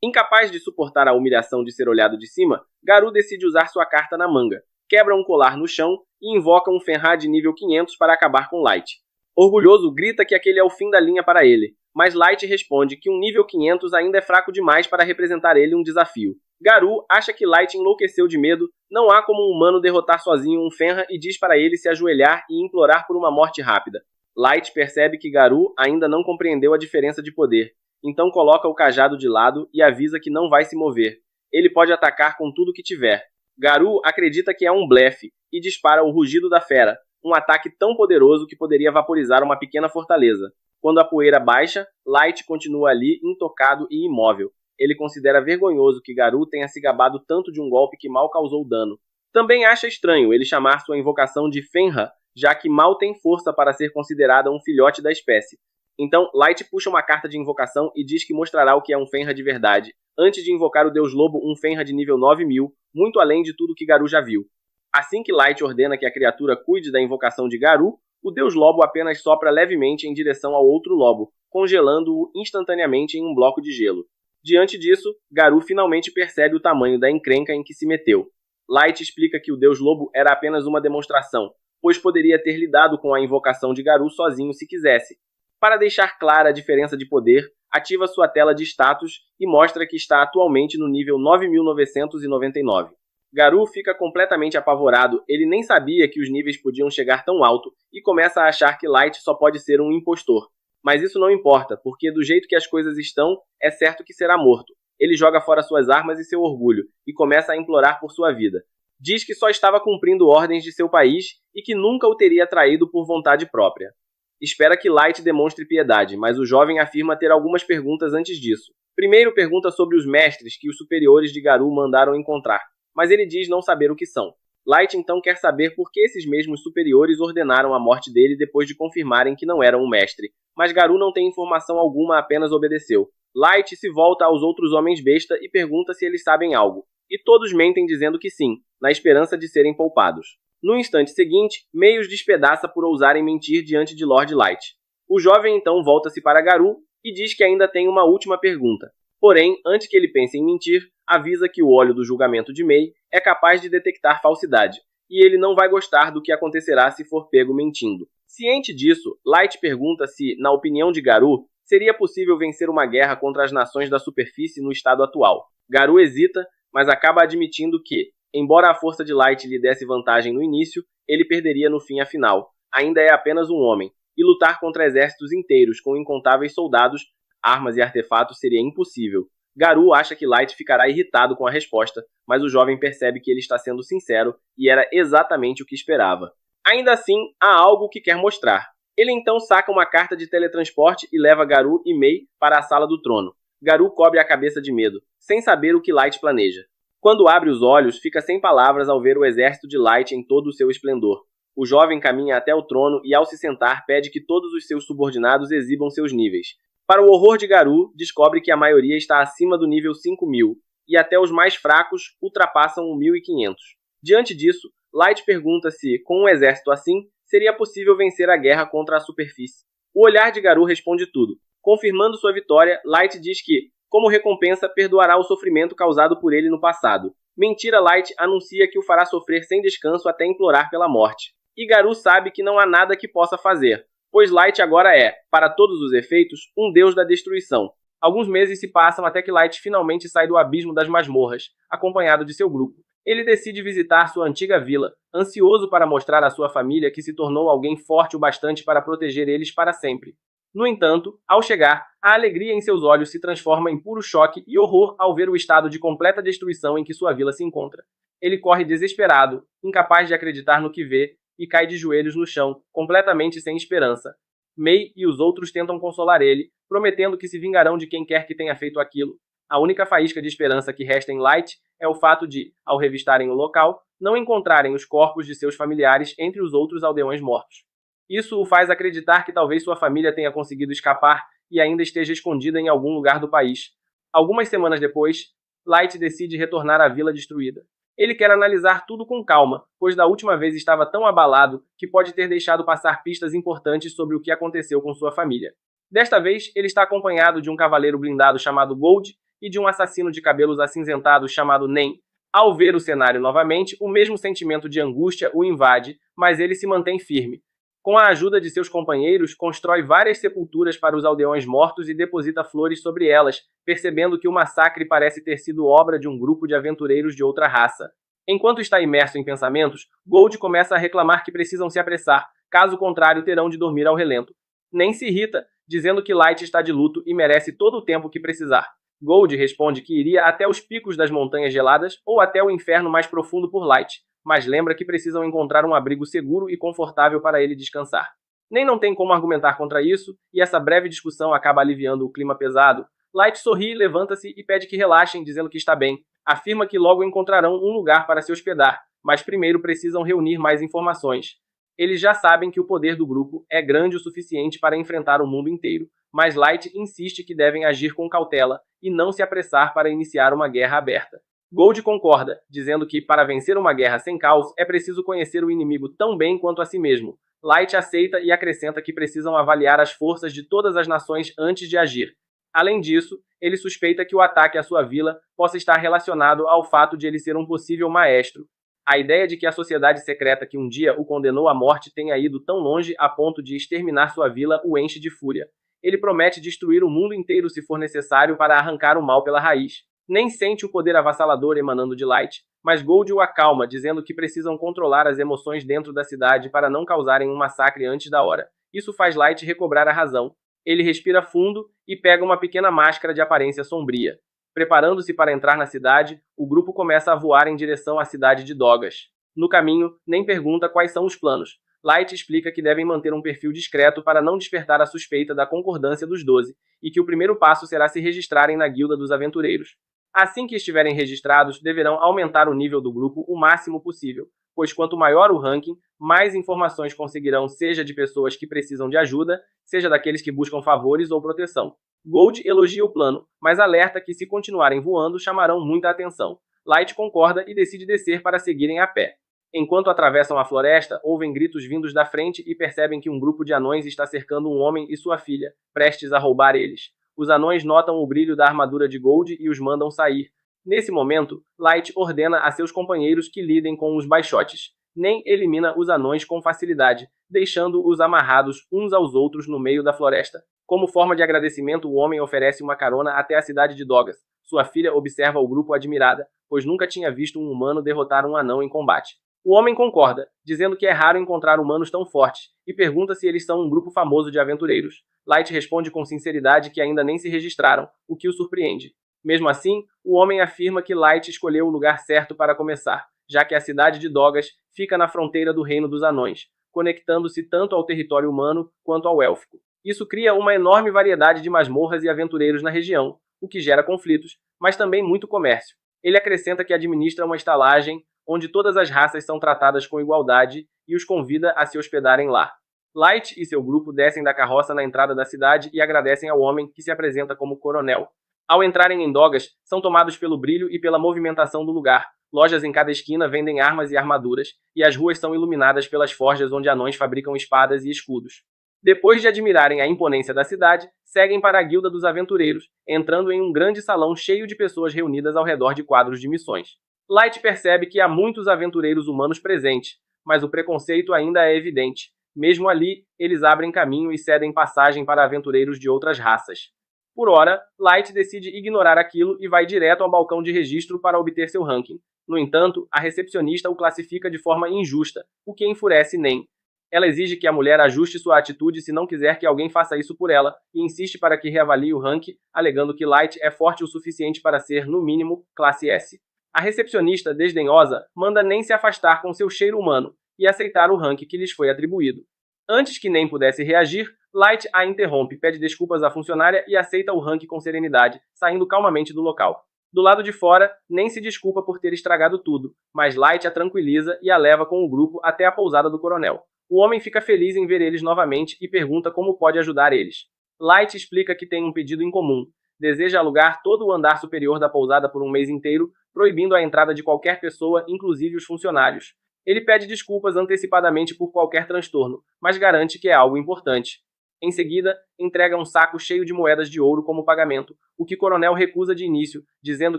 [SPEAKER 1] Incapaz de suportar a humilhação de ser olhado de cima, Garou decide usar sua carta na manga, quebra um colar no chão e invoca um Fenrir de nível 500 para acabar com Light. Orgulhoso, grita que aquele é o fim da linha para ele, mas Light responde que um nível 500 ainda é fraco demais para representar ele um desafio. Garou acha que Light enlouqueceu de medo, não há como um humano derrotar sozinho um Fenrir e diz para ele se ajoelhar e implorar por uma morte rápida. Light percebe que Garou ainda não compreendeu a diferença de poder, então coloca o cajado de lado e avisa que não vai se mover. Ele pode atacar com tudo que tiver. Garou acredita que é um blefe e dispara o rugido da fera, um ataque tão poderoso que poderia vaporizar uma pequena fortaleza. Quando a poeira baixa, Light continua ali intocado e imóvel. Ele considera vergonhoso que Garou tenha se gabado tanto de um golpe que mal causou dano. Também acha estranho ele chamar sua invocação de Fenrir, já que mal tem força para ser considerada um filhote da espécie. Então, Light puxa uma carta de invocação e diz que mostrará o que é um Fenrir de verdade, antes de invocar o Deus Lobo, um Fenrir de nível 9000, muito além de tudo que Garou já viu. Assim que Light ordena que a criatura cuide da invocação de Garou, o Deus Lobo apenas sopra levemente em direção ao outro lobo, congelando-o instantaneamente em um bloco de gelo. Diante disso, Garou finalmente percebe o tamanho da encrenca em que se meteu. Light explica que o Deus Lobo era apenas uma demonstração, pois poderia ter lidado com a invocação de Garou sozinho se quisesse. Para deixar clara a diferença de poder, ativa sua tela de status e mostra que está atualmente no nível 9.999. Garou fica completamente apavorado, ele nem sabia que os níveis podiam chegar tão alto e começa a achar que Light só pode ser um impostor. Mas isso não importa, porque do jeito que as coisas estão, é certo que será morto. Ele joga fora suas armas e seu orgulho, e começa a implorar por sua vida. Diz que só estava cumprindo ordens de seu país e que nunca o teria traído por vontade própria. Espera que Light demonstre piedade, mas o jovem afirma ter algumas perguntas antes disso. Primeiro pergunta sobre os mestres que os superiores de Garou mandaram encontrar, mas ele diz não saber o que são. Light então quer saber por que esses mesmos superiores ordenaram a morte dele depois de confirmarem que não era um mestre, mas Garou não tem informação alguma, apenas obedeceu. Light se volta aos outros homens besta e pergunta se eles sabem algo, e todos mentem dizendo que sim, na esperança de serem poupados. No instante seguinte, May os despedaça por ousarem mentir diante de Lord Light. O jovem então volta-se para Garou e diz que ainda tem uma última pergunta. Porém, antes que ele pense em mentir, avisa que o olho do julgamento de May é capaz de detectar falsidade, e ele não vai gostar do que acontecerá se for pego mentindo. Ciente disso, Light pergunta se, na opinião de Garou, Seria possível vencer uma guerra contra as nações da superfície no estado atual. Garou hesita, mas acaba admitindo que, embora a força de Light lhe desse vantagem no início, ele perderia no fim afinal. Ainda é apenas um homem, e lutar contra exércitos inteiros com incontáveis soldados, armas e artefatos seria impossível. Garou acha que Light ficará irritado com a resposta, mas o jovem percebe que ele está sendo sincero e era exatamente o que esperava. Ainda assim, há algo que quer mostrar. Ele então saca uma carta de teletransporte e leva Garou e Mei para a sala do trono. Garou cobre a cabeça de medo, sem saber o que Light planeja. Quando abre os olhos, fica sem palavras ao ver o exército de Light em todo o seu esplendor. O jovem caminha até o trono e, ao se sentar, pede que todos os seus subordinados exibam seus níveis. Para o horror de Garou, descobre que a maioria está acima do nível 5000, e até os mais fracos ultrapassam o 1500. Diante disso, Light pergunta se, com um exército assim, seria possível vencer a guerra contra a superfície. O olhar de Garou responde tudo. Confirmando sua vitória, Light diz que, como recompensa, perdoará o sofrimento causado por ele no passado. Mentira, Light anuncia que o fará sofrer sem descanso até implorar pela morte. E Garou sabe que não há nada que possa fazer, pois Light agora é, para todos os efeitos, um deus da destruição. Alguns meses se passam até que Light finalmente sai do abismo das masmorras, acompanhado de seu grupo. Ele decide visitar sua antiga vila, ansioso para mostrar à sua família que se tornou alguém forte o bastante para proteger eles para sempre. No entanto, ao chegar, a alegria em seus olhos se transforma em puro choque e horror ao ver o estado de completa destruição em que sua vila se encontra. Ele corre desesperado, incapaz de acreditar no que vê, e cai de joelhos no chão, completamente sem esperança. Mei e os outros tentam consolar ele, prometendo que se vingarão de quem quer que tenha feito aquilo. A única faísca de esperança que resta em Light é o fato de, ao revistarem o local, não encontrarem os corpos de seus familiares entre os outros aldeões mortos. Isso o faz acreditar que talvez sua família tenha conseguido escapar e ainda esteja escondida em algum lugar do país. Algumas semanas depois, Light decide retornar à vila destruída. Ele quer analisar tudo com calma, pois da última vez estava tão abalado que pode ter deixado passar pistas importantes sobre o que aconteceu com sua família. Desta vez, ele está acompanhado de um cavaleiro blindado chamado Gold e de um assassino de cabelos acinzentados chamado Nen. Ao ver o cenário novamente, o mesmo sentimento de angústia o invade, mas ele se mantém firme. Com a ajuda de seus companheiros, constrói várias sepulturas para os aldeões mortos e deposita flores sobre elas, percebendo que o massacre parece ter sido obra de um grupo de aventureiros de outra raça. Enquanto está imerso em pensamentos, Gold começa a reclamar que precisam se apressar, caso contrário terão de dormir ao relento. Nem se irrita, dizendo que Light está de luto e merece todo o tempo que precisar. Gold responde que iria até os picos das montanhas geladas ou até o inferno mais profundo por Light, mas lembra que precisam encontrar um abrigo seguro e confortável para ele descansar. Nem não tem como argumentar contra isso, e essa breve discussão acaba aliviando o clima pesado. Light sorri, levanta-se e pede que relaxem, dizendo que está bem. Afirma que logo encontrarão um lugar para se hospedar, mas primeiro precisam reunir mais informações. Eles já sabem que o poder do grupo é grande o suficiente para enfrentar o mundo inteiro, mas Light insiste que devem agir com cautela e não se apressar para iniciar uma guerra aberta. Gold concorda, dizendo que, para vencer uma guerra sem caos, é preciso conhecer o inimigo tão bem quanto a si mesmo. Light aceita e acrescenta que precisam avaliar as forças de todas as nações antes de agir. Além disso, ele suspeita que o ataque à sua vila possa estar relacionado ao fato de ele ser um possível maestro. A ideia de que a sociedade secreta que um dia o condenou à morte tenha ido tão longe a ponto de exterminar sua vila o enche de fúria. Ele promete destruir o mundo inteiro se for necessário para arrancar o mal pela raiz. Nem sente o poder avassalador emanando de Light, mas Gold o acalma, dizendo que precisam controlar as emoções dentro da cidade para não causarem um massacre antes da hora. Isso faz Light recobrar a razão. Ele respira fundo e pega uma pequena máscara de aparência sombria. Preparando-se para entrar na cidade, o grupo começa a voar em direção à cidade de Dogas. No caminho, nem pergunta quais são os planos. Light explica que devem manter um perfil discreto para não despertar a suspeita da concordância dos 12, e que o primeiro passo será se registrarem na Guilda dos Aventureiros. Assim que estiverem registrados, deverão aumentar o nível do grupo o máximo possível, pois quanto maior o ranking, mais informações conseguirão, seja de pessoas que precisam de ajuda, seja daqueles que buscam favores ou proteção. Gold elogia o plano, mas alerta que se continuarem voando chamarão muita atenção. Light concorda e decide descer para seguirem a pé. Enquanto atravessam a floresta, ouvem gritos vindos da frente e percebem que um grupo de anões está cercando um homem e sua filha, prestes a roubar eles. Os anões notam o brilho da armadura de Gold e os mandam sair. Nesse momento, Light ordena a seus companheiros que lidem com os baixotes. Nem elimina os anões com facilidade, deixando-os amarrados uns aos outros no meio da floresta. Como forma de agradecimento, o homem oferece uma carona até a cidade de Dogas. Sua filha observa o grupo admirada, pois nunca tinha visto um humano derrotar um anão em combate. O homem concorda, dizendo que é raro encontrar humanos tão fortes, e pergunta se eles são um grupo famoso de aventureiros. Light responde com sinceridade que ainda nem se registraram, o que o surpreende. Mesmo assim, o homem afirma que Light escolheu o lugar certo para começar, já que a cidade de Dogas fica na fronteira do Reino dos Anões, conectando-se tanto ao território humano quanto ao élfico. Isso cria uma enorme variedade de masmorras e aventureiros na região, o que gera conflitos, mas também muito comércio. Ele acrescenta que administra uma estalagem onde todas as raças são tratadas com igualdade e os convida a se hospedarem lá. Light e seu grupo descem da carroça na entrada da cidade e agradecem ao homem, que se apresenta como coronel. Ao entrarem em Dogas, são tomados pelo brilho e pela movimentação do lugar. Lojas em cada esquina vendem armas e armaduras, e as ruas são iluminadas pelas forjas onde anões fabricam espadas e escudos. Depois de admirarem a imponência da cidade, seguem para a Guilda dos Aventureiros, entrando em um grande salão cheio de pessoas reunidas ao redor de quadros de missões. Light percebe que há muitos aventureiros humanos presentes, mas o preconceito ainda é evidente. Mesmo ali, eles abrem caminho e cedem passagem para aventureiros de outras raças. Por ora, Light decide ignorar aquilo e vai direto ao balcão de registro para obter seu ranking. No entanto, a recepcionista o classifica de forma injusta, o que enfurece Nen. Ela exige que a mulher ajuste sua atitude se não quiser que alguém faça isso por ela, e insiste para que reavalie o ranking, alegando que Light é forte o suficiente para ser, no mínimo, classe S. A recepcionista, desdenhosa, manda Nen se afastar com seu cheiro humano e aceitar o ranking que lhes foi atribuído. Antes que Nen pudesse reagir, Light a interrompe, pede desculpas à funcionária e aceita o ranking com serenidade, saindo calmamente do local. Do lado de fora, Nen se desculpa por ter estragado tudo, mas Light a tranquiliza e a leva com o grupo até a pousada do coronel. O homem fica feliz em ver eles novamente e pergunta como pode ajudar eles. Light explica que tem um pedido em comum. Deseja alugar todo o andar superior da pousada por um mês inteiro, proibindo a entrada de qualquer pessoa, inclusive os funcionários. Ele pede desculpas antecipadamente por qualquer transtorno, mas garante que é algo importante. Em seguida, entrega um saco cheio de moedas de ouro como pagamento, o que Coronel recusa de início, dizendo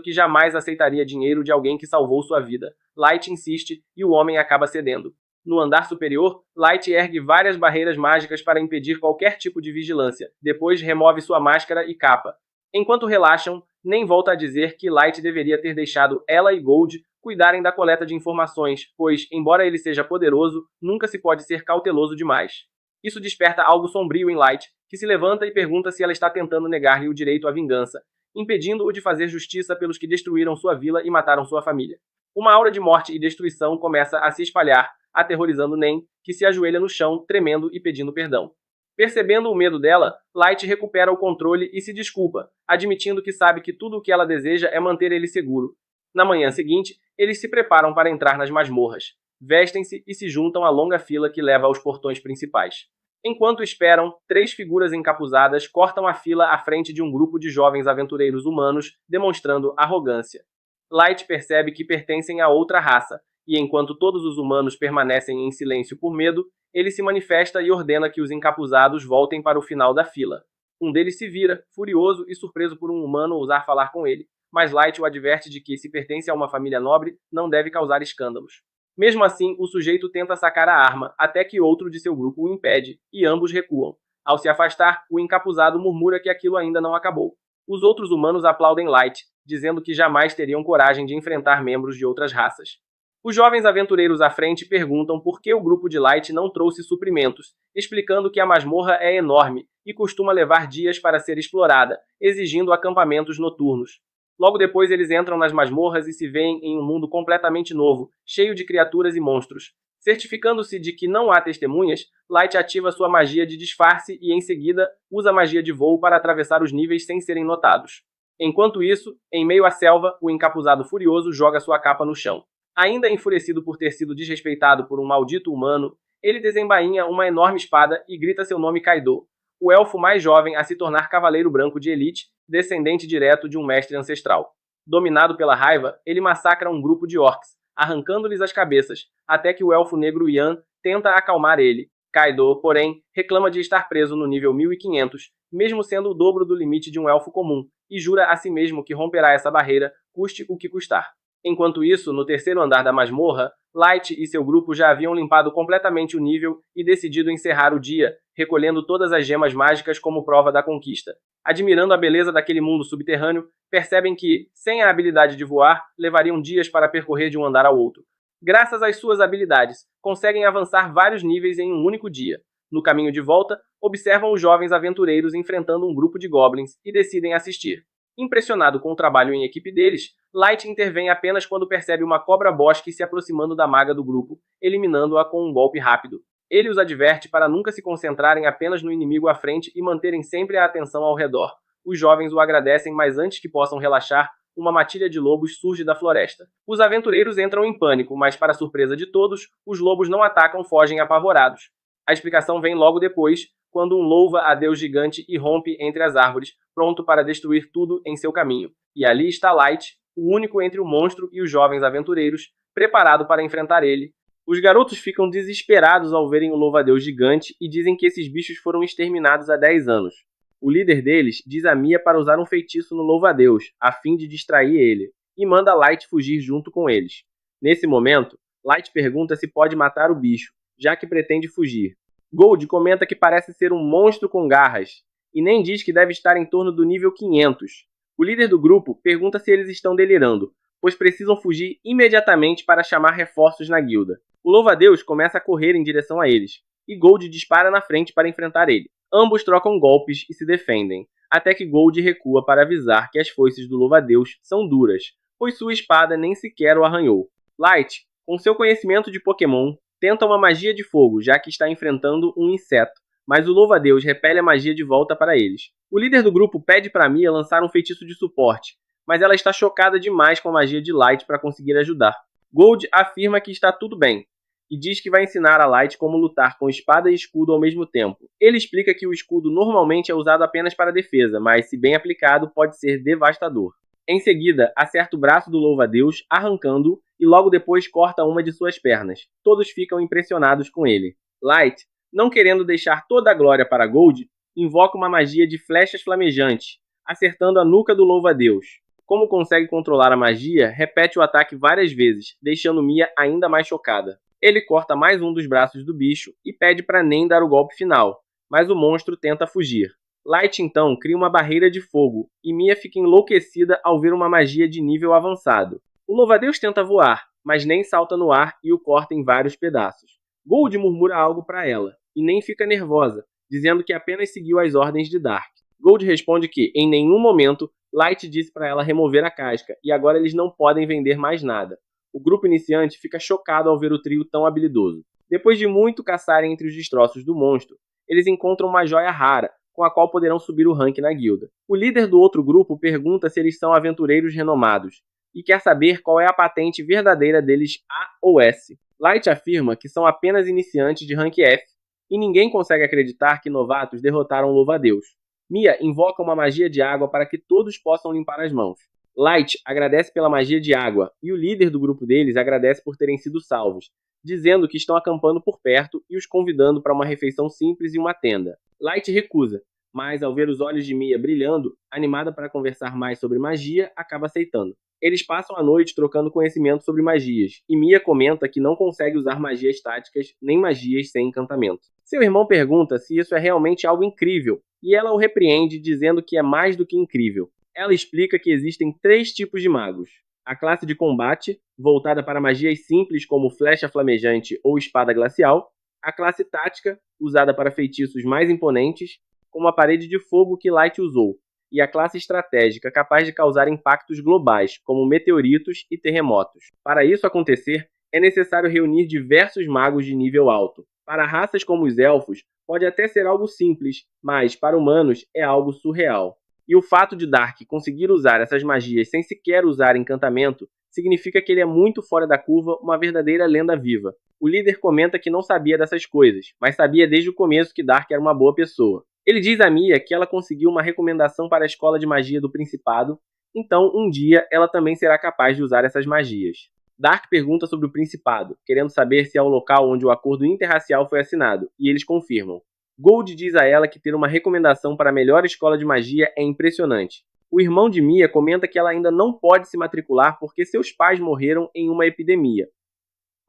[SPEAKER 1] que jamais aceitaria dinheiro de alguém que salvou sua vida. Light insiste e o homem acaba cedendo. No andar superior, Light ergue várias barreiras mágicas para impedir qualquer tipo de vigilância. Depois remove sua máscara e capa. Enquanto relaxam, Nen volta a dizer que Light deveria ter deixado ela e Gold cuidarem da coleta de informações, pois, embora ele seja poderoso, nunca se pode ser cauteloso demais. Isso desperta algo sombrio em Light, que se levanta e pergunta se ela está tentando negar-lhe o direito à vingança, impedindo-o de fazer justiça pelos que destruíram sua vila e mataram sua família. Uma aura de morte e destruição começa a se espalhar, aterrorizando Nen, que se ajoelha no chão, tremendo e pedindo perdão. Percebendo o medo dela, Light recupera o controle e se desculpa, admitindo que sabe que tudo o que ela deseja é manter ele seguro. Na manhã seguinte, eles se preparam para entrar nas masmorras. Vestem-se e se juntam à longa fila que leva aos portões principais. Enquanto esperam, 3 figuras encapuzadas cortam a fila à frente de um grupo de jovens aventureiros humanos, demonstrando arrogância. Light percebe que pertencem a outra raça, e enquanto todos os humanos permanecem em silêncio por medo, ele se manifesta e ordena que os encapuzados voltem para o final da fila. Um deles se vira, furioso e surpreso por um humano ousar falar com ele, mas Light o adverte de que, se pertence a uma família nobre, não deve causar escândalos. Mesmo assim, o sujeito tenta sacar a arma, até que outro de seu grupo o impede, e ambos recuam. Ao se afastar, o encapuzado murmura que aquilo ainda não acabou. Os outros humanos aplaudem Light, dizendo que jamais teriam coragem de enfrentar membros de outras raças. Os jovens aventureiros à frente perguntam por que o grupo de Light não trouxe suprimentos, explicando que a masmorra é enorme e costuma levar dias para ser explorada, exigindo acampamentos noturnos. Logo depois eles entram nas masmorras e se veem em um mundo completamente novo, cheio de criaturas e monstros. Certificando-se de que não há testemunhas, Light ativa sua magia de disfarce e, em seguida, usa a magia de voo para atravessar os níveis sem serem notados. Enquanto isso, em meio à selva, o encapuzado furioso joga sua capa no chão. Ainda enfurecido por ter sido desrespeitado por um maldito humano, ele desembainha uma enorme espada e grita seu nome Kaido, o elfo mais jovem a se tornar cavaleiro branco de elite, descendente direto de um mestre ancestral. Dominado pela raiva, ele massacra um grupo de orcs, arrancando-lhes as cabeças, até que o elfo negro Yan tenta acalmar ele. Kaido, porém, reclama de estar preso no nível 1500, mesmo sendo o dobro do limite de um elfo comum, e jura a si mesmo que romperá essa barreira, custe o que custar. Enquanto isso, no terceiro andar da masmorra, Light e seu grupo já haviam limpado completamente o nível e decidido encerrar o dia, recolhendo todas as gemas mágicas como prova da conquista. Admirando a beleza daquele mundo subterrâneo, percebem que, sem a habilidade de voar, levariam dias para percorrer de um andar ao outro. Graças às suas habilidades, conseguem avançar vários níveis em um único dia. No caminho de volta, observam os jovens aventureiros enfrentando um grupo de goblins e decidem assistir. Impressionado com o trabalho em equipe deles, Light intervém apenas quando percebe uma cobra-bosque se aproximando da maga do grupo, eliminando-a com um golpe rápido. Ele os adverte para nunca se concentrarem apenas no inimigo à frente e manterem sempre a atenção ao redor. Os jovens o agradecem, mas antes que possam relaxar, uma matilha de lobos surge da floresta. Os aventureiros entram em pânico, mas para surpresa de todos, os lobos não atacam, fogem apavorados. A explicação vem logo depois, quando um louva-a-Deus gigante irrompe entre as árvores, pronto para destruir tudo em seu caminho. E ali está Light, o único entre o monstro e os jovens aventureiros, preparado para enfrentar ele. Os garotos ficam desesperados ao verem o louva-a-Deus gigante e dizem que esses bichos foram exterminados há 10 anos. O líder deles diz a Mia para usar um feitiço no louva-a-Deus, a fim de distrair ele, e manda Light fugir junto com eles. Nesse momento, Light pergunta se pode matar o bicho, já que pretende fugir. Gold comenta que parece ser um monstro com garras, e nem diz que deve estar em torno do nível 500. O líder do grupo pergunta se eles estão delirando, pois precisam fugir imediatamente para chamar reforços na guilda. O louva-a-Deus começa a correr em direção a eles, e Gold dispara na frente para enfrentar ele. Ambos trocam golpes e se defendem, até que Gold recua para avisar que as foices do louva-a-Deus são duras, pois sua espada nem sequer o arranhou. Light, com seu conhecimento de Pokémon, tenta uma magia de fogo, já que está enfrentando um inseto, mas o louva-a-Deus repele a magia de volta para eles. O líder do grupo pede para Mia lançar um feitiço de suporte, mas ela está chocada demais com a magia de Light para conseguir ajudar. Gold afirma que está tudo bem, e diz que vai ensinar a Light como lutar com espada e escudo ao mesmo tempo. Ele explica que o escudo normalmente é usado apenas para defesa, mas se bem aplicado pode ser devastador. Em seguida, acerta o braço do louva-a-Deus, arrancando-o, e logo depois corta uma de suas pernas. Todos ficam impressionados com ele. Light, não querendo deixar toda a glória para Gold, invoca uma magia de flechas flamejantes, acertando a nuca do louva-a-Deus. Como consegue controlar a magia, repete o ataque várias vezes, deixando Mia ainda mais chocada. Ele corta mais um dos braços do bicho e pede para Nem dar o golpe final, mas o monstro tenta fugir. Light então cria uma barreira de fogo e Mia fica enlouquecida ao ver uma magia de nível avançado. O louva-a-Deus tenta voar, mas Nem salta no ar e o corta em vários pedaços. Gold murmura algo para ela, e Nem fica nervosa, dizendo que apenas seguiu as ordens de Dark. Gold responde que, em nenhum momento, Light disse para ela remover a casca, e agora eles não podem vender mais nada. O grupo iniciante fica chocado ao ver o trio tão habilidoso. Depois de muito caçarem entre os destroços do monstro, eles encontram uma joia rara, com a qual poderão subir o rank na guilda. O líder do outro grupo pergunta se eles são aventureiros renomados, e quer saber qual é a patente verdadeira deles A ou S. Light afirma que são apenas iniciantes de rank F, e ninguém consegue acreditar que novatos derrotaram o louva-a-Deus. Mia invoca uma magia de água para que todos possam limpar as mãos. Light agradece pela magia de água, e o líder do grupo deles agradece por terem sido salvos, dizendo que estão acampando por perto e os convidando para uma refeição simples e uma tenda. Light recusa, mas ao ver os olhos de Mia brilhando, animada para conversar mais sobre magia, acaba aceitando. Eles passam a noite trocando conhecimento sobre magias, e Mia comenta que não consegue usar magias táticas nem magias sem encantamento. Seu irmão pergunta se isso é realmente algo incrível, e ela o repreende dizendo que é mais do que incrível. Ela explica que existem 3 tipos de magos. A classe de combate, voltada para magias simples como flecha flamejante ou espada glacial. A classe tática, usada para feitiços mais imponentes, como a parede de fogo que Light usou. E a classe estratégica, capaz de causar impactos globais, como meteoritos e terremotos. Para isso acontecer, é necessário reunir diversos magos de nível alto. Para raças como os elfos, pode até ser algo simples, mas para humanos é algo surreal. E o fato de Dark conseguir usar essas magias sem sequer usar encantamento significa que ele é muito fora da curva, uma verdadeira lenda viva. O líder comenta que não sabia dessas coisas, mas sabia desde o começo que Dark era uma boa pessoa. Ele diz a Mia que ela conseguiu uma recomendação para a escola de magia do Principado, então um dia ela também será capaz de usar essas magias. Dark pergunta sobre o Principado, querendo saber se é o local onde o acordo interracial foi assinado, e eles confirmam. Gold diz a ela que ter uma recomendação para a melhor escola de magia é impressionante. O irmão de Mia comenta que ela ainda não pode se matricular porque seus pais morreram em uma epidemia.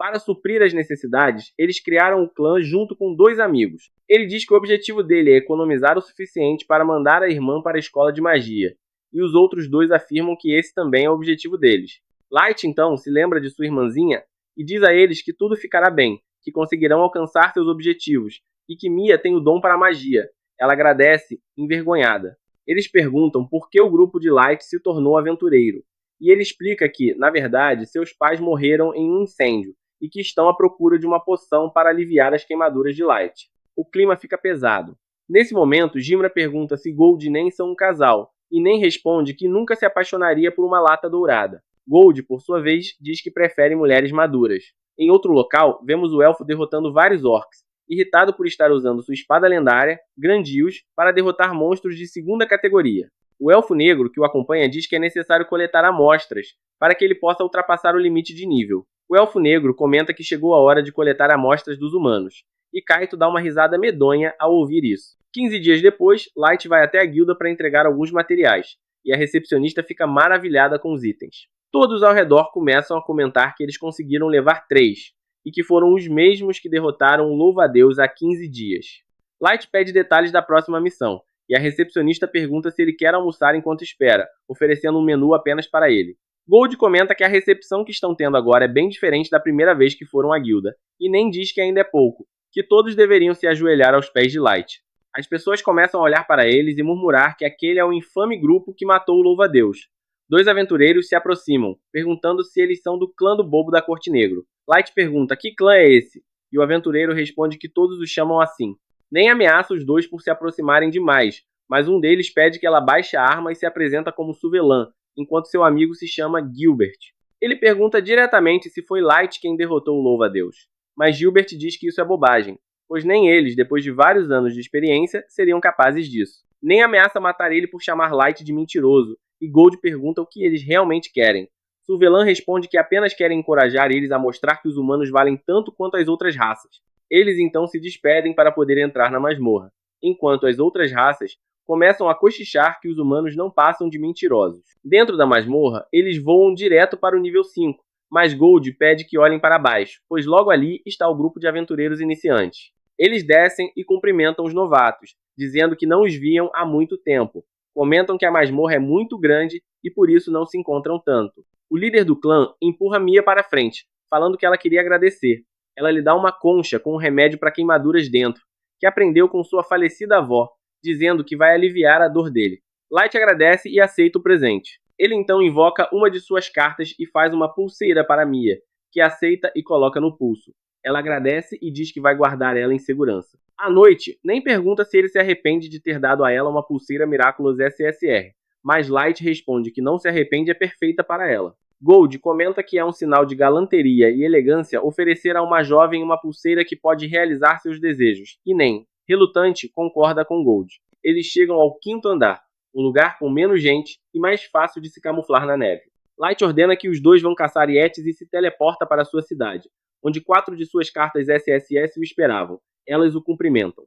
[SPEAKER 1] Para suprir as necessidades, eles criaram o clã junto com 2 amigos. Ele diz que o objetivo dele é economizar o suficiente para mandar a irmã para a escola de magia, e os outros 2 afirmam que esse também é o objetivo deles. Light, então, se lembra de sua irmãzinha e diz a eles que tudo ficará bem, que conseguirão alcançar seus objetivos, e que Mia tem o dom para a magia. Ela agradece, envergonhada. Eles perguntam por que o grupo de Light se tornou aventureiro, e ele explica que, na verdade, seus pais morreram em um incêndio, e que estão à procura de uma poção para aliviar as queimaduras de Light. O clima fica pesado. Nesse momento, Jimra pergunta se Gold e Nen são um casal, e Nen responde que nunca se apaixonaria por uma lata dourada. Gold, por sua vez, diz que prefere mulheres maduras. Em outro local, vemos o elfo derrotando vários orcs, irritado por estar usando sua espada lendária, Grandios, para derrotar monstros de segunda categoria. O elfo negro que o acompanha diz que é necessário coletar amostras para que ele possa ultrapassar o limite de nível. O elfo negro comenta que chegou a hora de coletar amostras dos humanos, e Kaito dá uma risada medonha ao ouvir isso. 15 dias depois, Light vai até a guilda para entregar alguns materiais, e a recepcionista fica maravilhada com os itens. Todos ao redor começam a comentar que eles conseguiram levar 3, e que foram os mesmos que derrotaram o Louva-a-Deus há 15 dias. Light pede detalhes da próxima missão, e a recepcionista pergunta se ele quer almoçar enquanto espera, oferecendo um menu apenas para ele. Gold comenta que a recepção que estão tendo agora é bem diferente da primeira vez que foram à guilda, e nem diz que ainda é pouco, que todos deveriam se ajoelhar aos pés de Light. As pessoas começam a olhar para eles e murmurar que aquele é o infame grupo que matou o Louva-a-Deus. 2 aventureiros se aproximam, perguntando se eles são do clã do Bobo da Corte Negro. Light pergunta que clã é esse, e o aventureiro responde que todos os chamam assim. Nem ameaça os 2 por se aproximarem demais, mas um deles pede que ela baixe a arma e se apresenta como Suvelan, enquanto seu amigo se chama Gilbert. Ele pergunta diretamente se foi Light quem derrotou o Louva-a-Deus, mas Gilbert diz que isso é bobagem, pois nem eles, depois de vários anos de experiência, seriam capazes disso. Nem ameaça matar ele por chamar Light de mentiroso, e Gold pergunta o que eles realmente querem. Suvelan responde que apenas querem encorajar eles a mostrar que os humanos valem tanto quanto as outras raças. Eles então se despedem para poder entrar na masmorra, enquanto as outras raças começam a cochichar que os humanos não passam de mentirosos. Dentro da masmorra, eles voam direto para o nível 5, mas Gold pede que olhem para baixo, pois logo ali está o grupo de aventureiros iniciantes. Eles descem e cumprimentam os novatos, dizendo que não os viam há muito tempo. Comentam que a masmorra é muito grande e por isso não se encontram tanto. O líder do clã empurra Mia para frente, falando que ela queria agradecer. Ela lhe dá uma concha com um remédio para queimaduras dentro, que aprendeu com sua falecida avó, dizendo que vai aliviar a dor dele. Light agradece e aceita o presente. Ele então invoca uma de suas cartas e faz uma pulseira para Mia, que aceita e coloca no pulso. Ela agradece e diz que vai guardar ela em segurança. À noite, nem pergunta se ele se arrepende de ter dado a ela uma pulseira Miraculous SSR, mas Light responde que não se arrepende e é perfeita para ela. Gold comenta que é um sinal de galanteria e elegância oferecer a uma jovem uma pulseira que pode realizar seus desejos, e nem, relutante, concorda com Gold. Eles chegam ao 5º andar, um lugar com menos gente e mais fácil de se camuflar na neve. Light ordena que os 2 vão caçar Yetis e se teleporta para sua cidade, onde 4 de suas cartas SSS o esperavam. Elas o cumprimentam.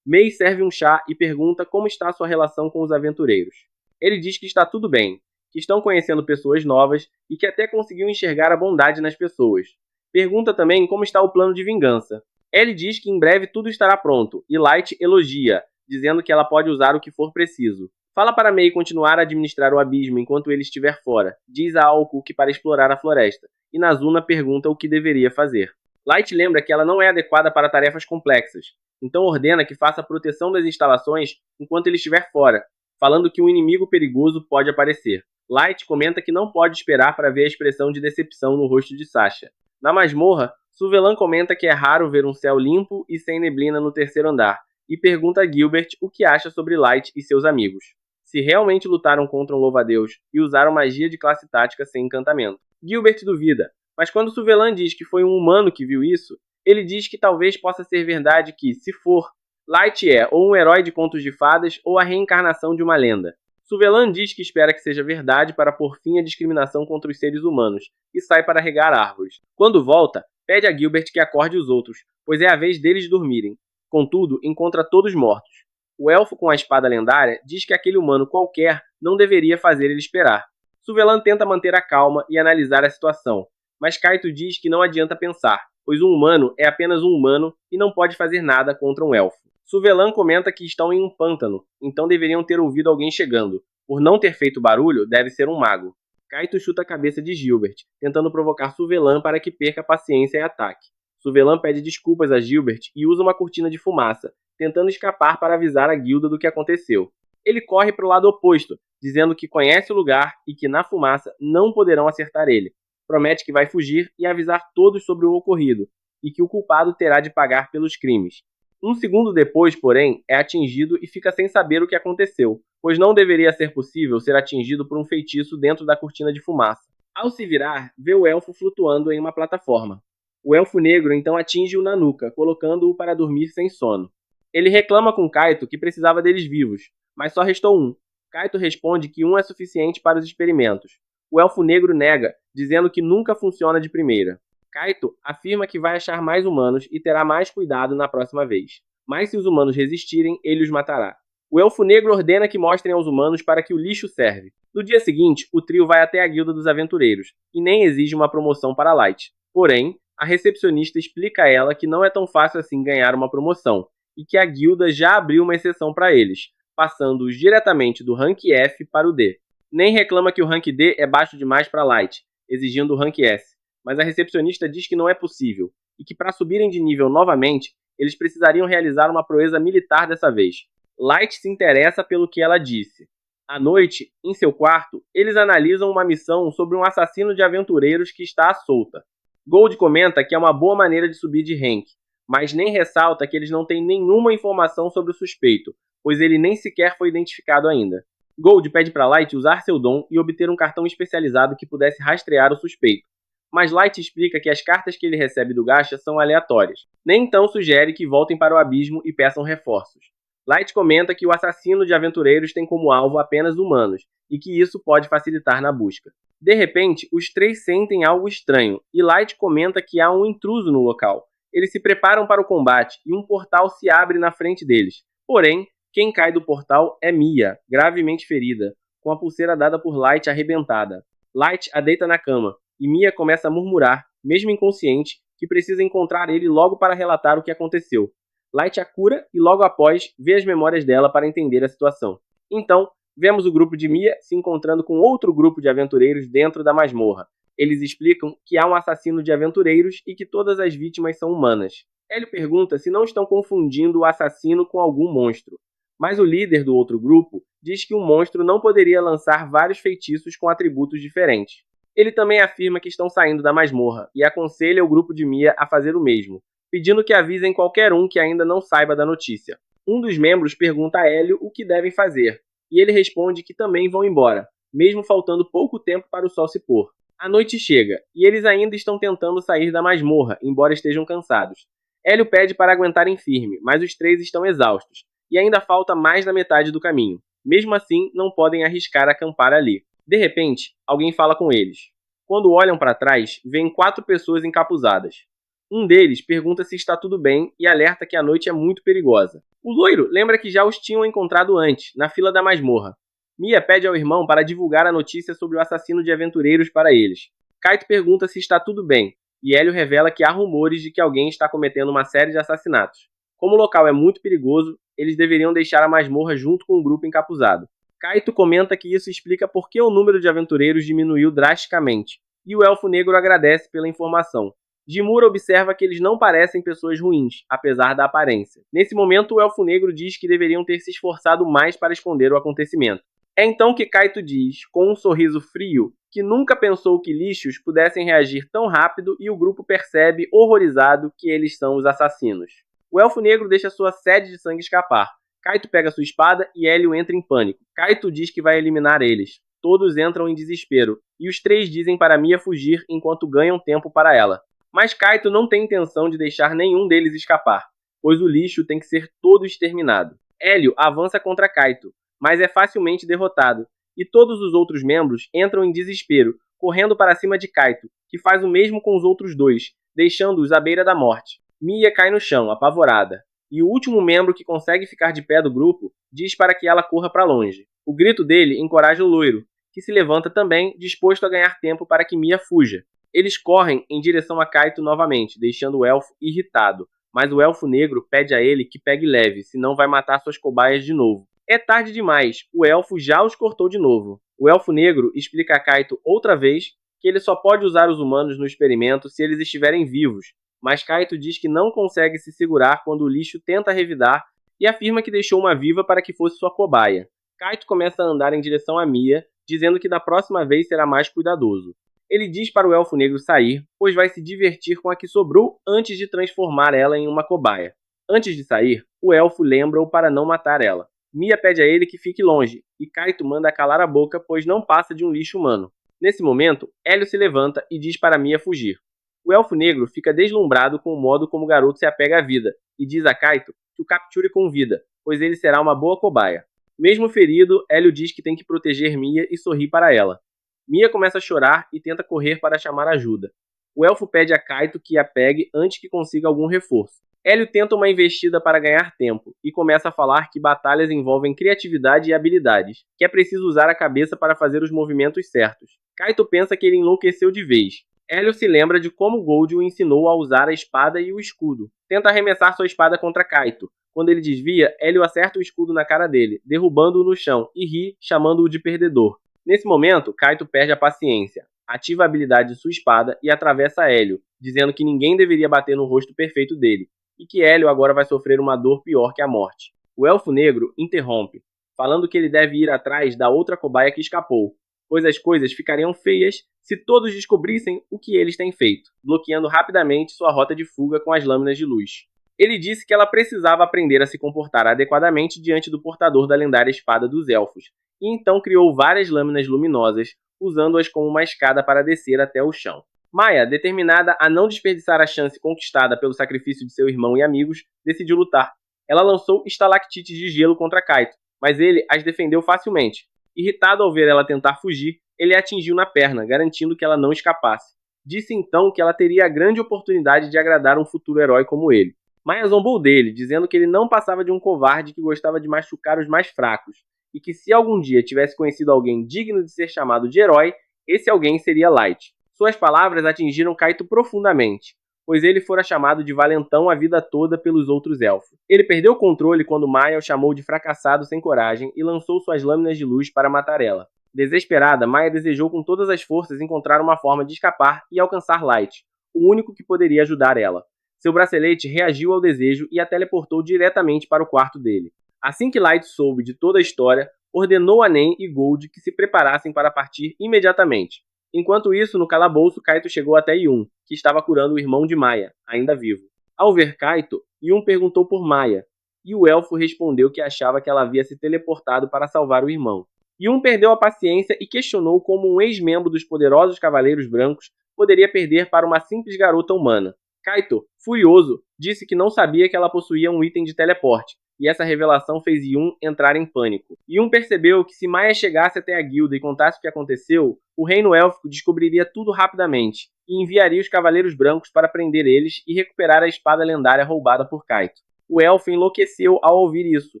[SPEAKER 1] Mei serve um chá e pergunta como está sua relação com os aventureiros. Ele diz que está tudo bem, que estão conhecendo pessoas novas e que até conseguiu enxergar a bondade nas pessoas. Pergunta também como está o plano de vingança. Ellie diz que em breve tudo estará pronto, e Light elogia, dizendo que ela pode usar o que for preciso. Fala para Mei continuar a administrar o abismo enquanto ele estiver fora, diz a Aokuk para explorar a floresta, e Nazuna pergunta o que deveria fazer. Light lembra que ela não é adequada para tarefas complexas, então ordena que faça a proteção das instalações enquanto ele estiver fora, falando que um inimigo perigoso pode aparecer. Light comenta que não pode esperar para ver a expressão de decepção no rosto de Sasha. Na masmorra, Suvelan comenta que é raro ver um céu limpo e sem neblina no 3º andar, e pergunta a Gilbert o que acha sobre Light e seus amigos. Se realmente lutaram contra um louva-a-Deus e usaram magia de classe tática sem encantamento. Gilbert duvida, mas quando Suvelan diz que foi um humano que viu isso, ele diz que talvez possa ser verdade que, se for, Light é ou um herói de contos de fadas ou a reencarnação de uma lenda. Suvelan diz que espera que seja verdade para pôr fim à discriminação contra os seres humanos e sai para regar árvores. Quando volta, pede a Gilbert que acorde os outros, pois é a vez deles dormirem. Contudo, encontra todos mortos. O elfo com a espada lendária diz que aquele humano qualquer não deveria fazer ele esperar. Suvelan tenta manter a calma e analisar a situação, mas Kaito diz que não adianta pensar, pois um humano é apenas um humano e não pode fazer nada contra um elfo. Suvelan comenta que estão em um pântano, então deveriam ter ouvido alguém chegando. Por não ter feito barulho, deve ser um mago. Kaito chuta a cabeça de Gilbert, tentando provocar Suvelan para que perca a paciência e ataque. Suvelan pede desculpas a Gilbert e usa uma cortina de fumaça, tentando escapar para avisar a guilda do que aconteceu. Ele corre para o lado oposto, dizendo que conhece o lugar e que na fumaça não poderão acertar ele. Promete que vai fugir e avisar todos sobre o ocorrido, e que o culpado terá de pagar pelos crimes. Um segundo depois, porém, é atingido e fica sem saber o que aconteceu, pois não deveria ser possível ser atingido por um feitiço dentro da cortina de fumaça. Ao se virar, vê o elfo flutuando em uma plataforma. O elfo negro então atinge-o na nuca, colocando-o para dormir sem sono. Ele reclama com Kaito que precisava deles vivos, mas só restou um. Kaito responde que um é suficiente para os experimentos. O elfo negro nega, dizendo que nunca funciona de primeira. Kaito afirma que vai achar mais humanos e terá mais cuidado na próxima vez. Mas se os humanos resistirem, ele os matará. O elfo negro ordena que mostrem aos humanos para que o lixo serve. No dia seguinte, o trio vai até a guilda dos aventureiros, e nem exige uma promoção para Light. Porém, a recepcionista explica a ela que não é tão fácil assim ganhar uma promoção, e que a guilda já abriu uma exceção para eles, passando-os diretamente do rank F para o D. Nem reclama que o rank D é baixo demais para Light, exigindo o rank S. Mas a recepcionista diz que não é possível, e que para subirem de nível novamente, eles precisariam realizar uma proeza militar dessa vez. Light se interessa pelo que ela disse. À noite, em seu quarto, eles analisam uma missão sobre um assassino de aventureiros que está à solta. Gold comenta que é uma boa maneira de subir de rank, mas nem ressalta que eles não têm nenhuma informação sobre o suspeito, pois ele nem sequer foi identificado ainda. Gold pede para Light usar seu dom e obter um cartão especializado que pudesse rastrear o suspeito. Mas Light explica que as cartas que ele recebe do gacha são aleatórias. Nem então sugere que voltem para o abismo e peçam reforços. Light comenta que o assassino de aventureiros tem como alvo apenas humanos, e que isso pode facilitar na busca. De repente, os três sentem algo estranho, e Light comenta que há um intruso no local. Eles se preparam para o combate, e um portal se abre na frente deles. Porém, quem cai do portal é Mia, gravemente ferida, com a pulseira dada por Light arrebentada. Light a deita na cama, e Mia começa a murmurar, mesmo inconsciente, que precisa encontrar ele logo para relatar o que aconteceu. Light a cura e logo após vê as memórias dela para entender a situação. Então, vemos o grupo de Mia se encontrando com outro grupo de aventureiros dentro da masmorra. Eles explicam que há um assassino de aventureiros e que todas as vítimas são humanas. Hélio pergunta se não estão confundindo o assassino com algum monstro. Mas o líder do outro grupo diz que um monstro não poderia lançar vários feitiços com atributos diferentes. Ele também afirma que estão saindo da masmorra e aconselha o grupo de Mia a fazer o mesmo, pedindo que avisem qualquer um que ainda não saiba da notícia. Um dos membros pergunta a Hélio o que devem fazer, e ele responde que também vão embora, mesmo faltando pouco tempo para o sol se pôr. A noite chega, e eles ainda estão tentando sair da masmorra, embora estejam cansados. Hélio pede para aguentarem firme, mas os três estão exaustos, e ainda falta mais da metade do caminho. Mesmo assim, não podem arriscar acampar ali. De repente, alguém fala com eles. Quando olham para trás, veem 4 pessoas encapuzadas. Um deles pergunta se está tudo bem e alerta que a noite é muito perigosa. O loiro lembra que já os tinham encontrado antes, na fila da masmorra. Mia pede ao irmão para divulgar a notícia sobre o assassino de aventureiros para eles. Kaito pergunta se está tudo bem, e Hélio revela que há rumores de que alguém está cometendo uma série de assassinatos. Como o local é muito perigoso, eles deveriam deixar a masmorra junto com o grupo encapuzado. Kaito comenta que isso explica por que o número de aventureiros diminuiu drasticamente, e o Elfo Negro agradece pela informação. Jimura observa que eles não parecem pessoas ruins, apesar da aparência. Nesse momento, o Elfo Negro diz que deveriam ter se esforçado mais para esconder o acontecimento. É então que Kaito diz, com um sorriso frio, que nunca pensou que lixos pudessem reagir tão rápido e o grupo percebe, horrorizado, que eles são os assassinos. O Elfo Negro deixa sua sede de sangue escapar. Kaito pega sua espada e Hélio entra em pânico. Kaito diz que vai eliminar eles. Todos entram em desespero, e os três dizem para Mia fugir enquanto ganham tempo para ela. Mas Kaito não tem intenção de deixar nenhum deles escapar, pois o lixo tem que ser todo exterminado. Hélio avança contra Kaito, mas é facilmente derrotado, e todos os outros membros entram em desespero, correndo para cima de Kaito, que faz o mesmo com os outros dois, deixando-os à beira da morte. Mia cai no chão, apavorada, e o último membro que consegue ficar de pé do grupo diz para que ela corra para longe. O grito dele encoraja o loiro, que se levanta também, disposto a ganhar tempo para que Mia fuja. Eles correm em direção a Kaito novamente, deixando o elfo irritado, mas o elfo negro pede a ele que pegue leve, senão vai matar suas cobaias de novo. É tarde demais, o elfo já os cortou de novo. O elfo negro explica a Kaito outra vez que ele só pode usar os humanos no experimento se eles estiverem vivos, mas Kaito diz que não consegue se segurar quando o lixo tenta revidar e afirma que deixou uma viva para que fosse sua cobaia. Kaito começa a andar em direção a Mia, dizendo que da próxima vez será mais cuidadoso. Ele diz para o elfo negro sair, pois vai se divertir com a que sobrou antes de transformar ela em uma cobaia. Antes de sair, o elfo lembra-o para não matar ela. Mia pede a ele que fique longe, e Kaito manda calar a boca, pois não passa de um lixo humano. Nesse momento, Hélio se levanta e diz para Mia fugir. O elfo negro fica deslumbrado com o modo como o garoto se apega à vida, e diz a Kaito que o capture com vida, pois ele será uma boa cobaia. Mesmo ferido, Hélio diz que tem que proteger Mia e sorri para ela. Mia começa a chorar e tenta correr para chamar ajuda. O elfo pede a Kaito que a pegue antes que consiga algum reforço. Hélio tenta uma investida para ganhar tempo e começa a falar que batalhas envolvem criatividade e habilidades, que é preciso usar a cabeça para fazer os movimentos certos. Kaito pensa que ele enlouqueceu de vez. Hélio se lembra de como Gold o ensinou a usar a espada e o escudo. Tenta arremessar sua espada contra Kaito. Quando ele desvia, Hélio acerta o escudo na cara dele, derrubando-o no chão, e ri, chamando-o de perdedor. Nesse momento, Kaito perde a paciência, ativa a habilidade de sua espada e atravessa Hélio, dizendo que ninguém deveria bater no rosto perfeito dele, e que Hélio agora vai sofrer uma dor pior que a morte. O elfo negro interrompe, falando que ele deve ir atrás da outra cobaia que escapou, pois as coisas ficariam feias se todos descobrissem o que eles têm feito, bloqueando rapidamente sua rota de fuga com as lâminas de luz. Ele disse que ela precisava aprender a se comportar adequadamente diante do portador da lendária espada dos elfos, e então criou várias lâminas luminosas, usando-as como uma escada para descer até o chão. Maya, determinada a não desperdiçar a chance conquistada pelo sacrifício de seu irmão e amigos, decidiu lutar. Ela lançou estalactites de gelo contra Kaito, mas ele as defendeu facilmente. Irritado ao ver ela tentar fugir, ele a atingiu na perna, garantindo que ela não escapasse. Disse então que ela teria a grande oportunidade de agradar um futuro herói como ele. Maya zombou dele, dizendo que ele não passava de um covarde que gostava de machucar os mais fracos, e que se algum dia tivesse conhecido alguém digno de ser chamado de herói, esse alguém seria Light. Suas palavras atingiram Kaito profundamente, pois ele fora chamado de valentão a vida toda pelos outros elfos. Ele perdeu o controle quando Maya o chamou de fracassado sem coragem e lançou suas lâminas de luz para matar ela. Desesperada, Maya desejou com todas as forças encontrar uma forma de escapar e alcançar Light, o único que poderia ajudar ela. Seu bracelete reagiu ao desejo e a teleportou diretamente para o quarto dele. Assim que Light soube de toda a história, ordenou a Nen e Gold que se preparassem para partir imediatamente. Enquanto isso, no calabouço, Kaito chegou até Yun, que estava curando o irmão de Maya, ainda vivo. Ao ver Kaito, Yun perguntou por Maya, e o elfo respondeu que achava que ela havia se teleportado para salvar o irmão. Yun perdeu a paciência e questionou como um ex-membro dos poderosos Cavaleiros Brancos poderia perder para uma simples garota humana. Kaito, furioso, disse que não sabia que ela possuía um item de teleporte, e essa revelação fez Yun entrar em pânico. Yun percebeu que se Maya chegasse até a guilda e contasse o que aconteceu, o reino élfico descobriria tudo rapidamente, e enviaria os Cavaleiros Brancos para prender eles e recuperar a espada lendária roubada por Kaito. O elfo enlouqueceu ao ouvir isso,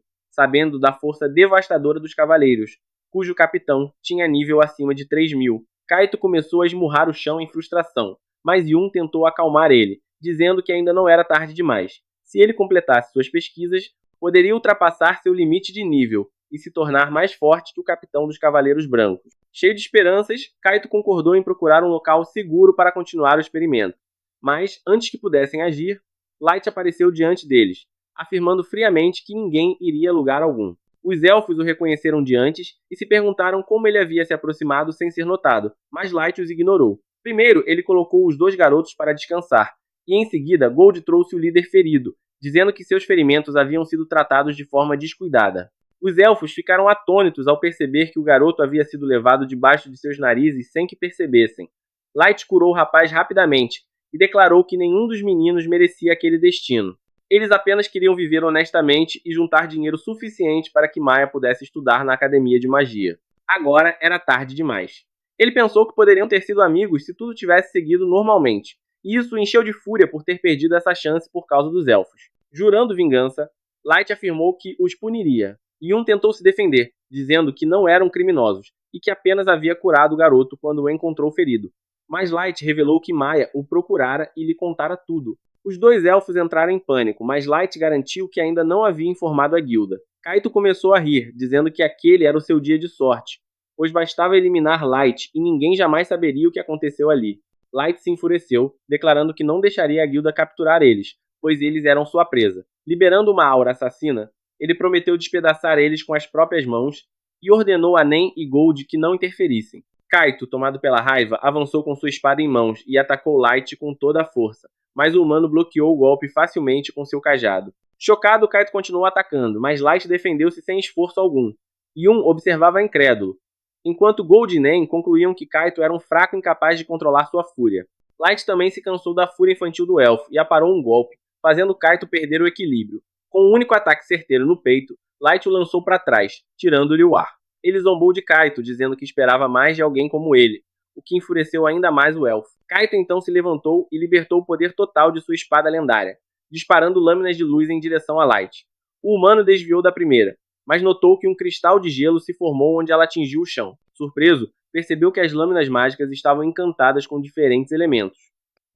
[SPEAKER 1] sabendo da força devastadora dos Cavaleiros, cujo capitão tinha nível acima de 3.000. Kaito começou a esmurrar o chão em frustração, mas Yun tentou acalmar ele, dizendo que ainda não era tarde demais. Se ele completasse suas pesquisas, poderia ultrapassar seu limite de nível e se tornar mais forte que o capitão dos Cavaleiros Brancos. Cheio de esperanças, Kaito concordou em procurar um local seguro para continuar o experimento. Mas, antes que pudessem agir, Light apareceu diante deles, afirmando friamente que ninguém iria a lugar algum. Os elfos o reconheceram de antes e se perguntaram como ele havia se aproximado sem ser notado, mas Light os ignorou. Primeiro, ele colocou os dois garotos para descansar, e em seguida Gold trouxe o líder ferido, dizendo que seus ferimentos haviam sido tratados de forma descuidada. Os elfos ficaram atônitos ao perceber que o garoto havia sido levado debaixo de seus narizes sem que percebessem. Light curou o rapaz rapidamente e declarou que nenhum dos meninos merecia aquele destino. Eles apenas queriam viver honestamente e juntar dinheiro suficiente para que Maya pudesse estudar na academia de magia. Agora era tarde demais. Ele pensou que poderiam ter sido amigos se tudo tivesse seguido normalmente, e isso o encheu de fúria por ter perdido essa chance por causa dos elfos. Jurando vingança, Light afirmou que os puniria. Yun tentou se defender, dizendo que não eram criminosos e que apenas havia curado o garoto quando o encontrou ferido. Mas Light revelou que Maya o procurara e lhe contara tudo. Os dois elfos entraram em pânico, mas Light garantiu que ainda não havia informado a guilda. Kaito começou a rir, dizendo que aquele era o seu dia de sorte, pois bastava eliminar Light e ninguém jamais saberia o que aconteceu ali. Light se enfureceu, declarando que não deixaria a guilda capturar eles, pois eles eram sua presa. Liberando uma aura assassina, ele prometeu despedaçar eles com as próprias mãos e ordenou a Nen e Gold que não interferissem. Kaito, tomado pela raiva, avançou com sua espada em mãos e atacou Light com toda a força, mas o humano bloqueou o golpe facilmente com seu cajado. Chocado, Kaito continuou atacando, mas Light defendeu-se sem esforço algum. Yun observava incrédulo, enquanto Gold e Nen concluíam que Kaito era um fraco incapaz de controlar sua fúria. Light também se cansou da fúria infantil do elfo e aparou um golpe, fazendo Kaito perder o equilíbrio. Com um único ataque certeiro no peito, Light o lançou para trás, tirando-lhe o ar. Ele zombou de Kaito, dizendo que esperava mais de alguém como ele, o que enfureceu ainda mais o elfo. Kaito então se levantou e libertou o poder total de sua espada lendária, disparando lâminas de luz em direção a Light. O humano desviou da primeira, mas notou que um cristal de gelo se formou onde ela atingiu o chão. Surpreso, percebeu que as lâminas mágicas estavam encantadas com diferentes elementos.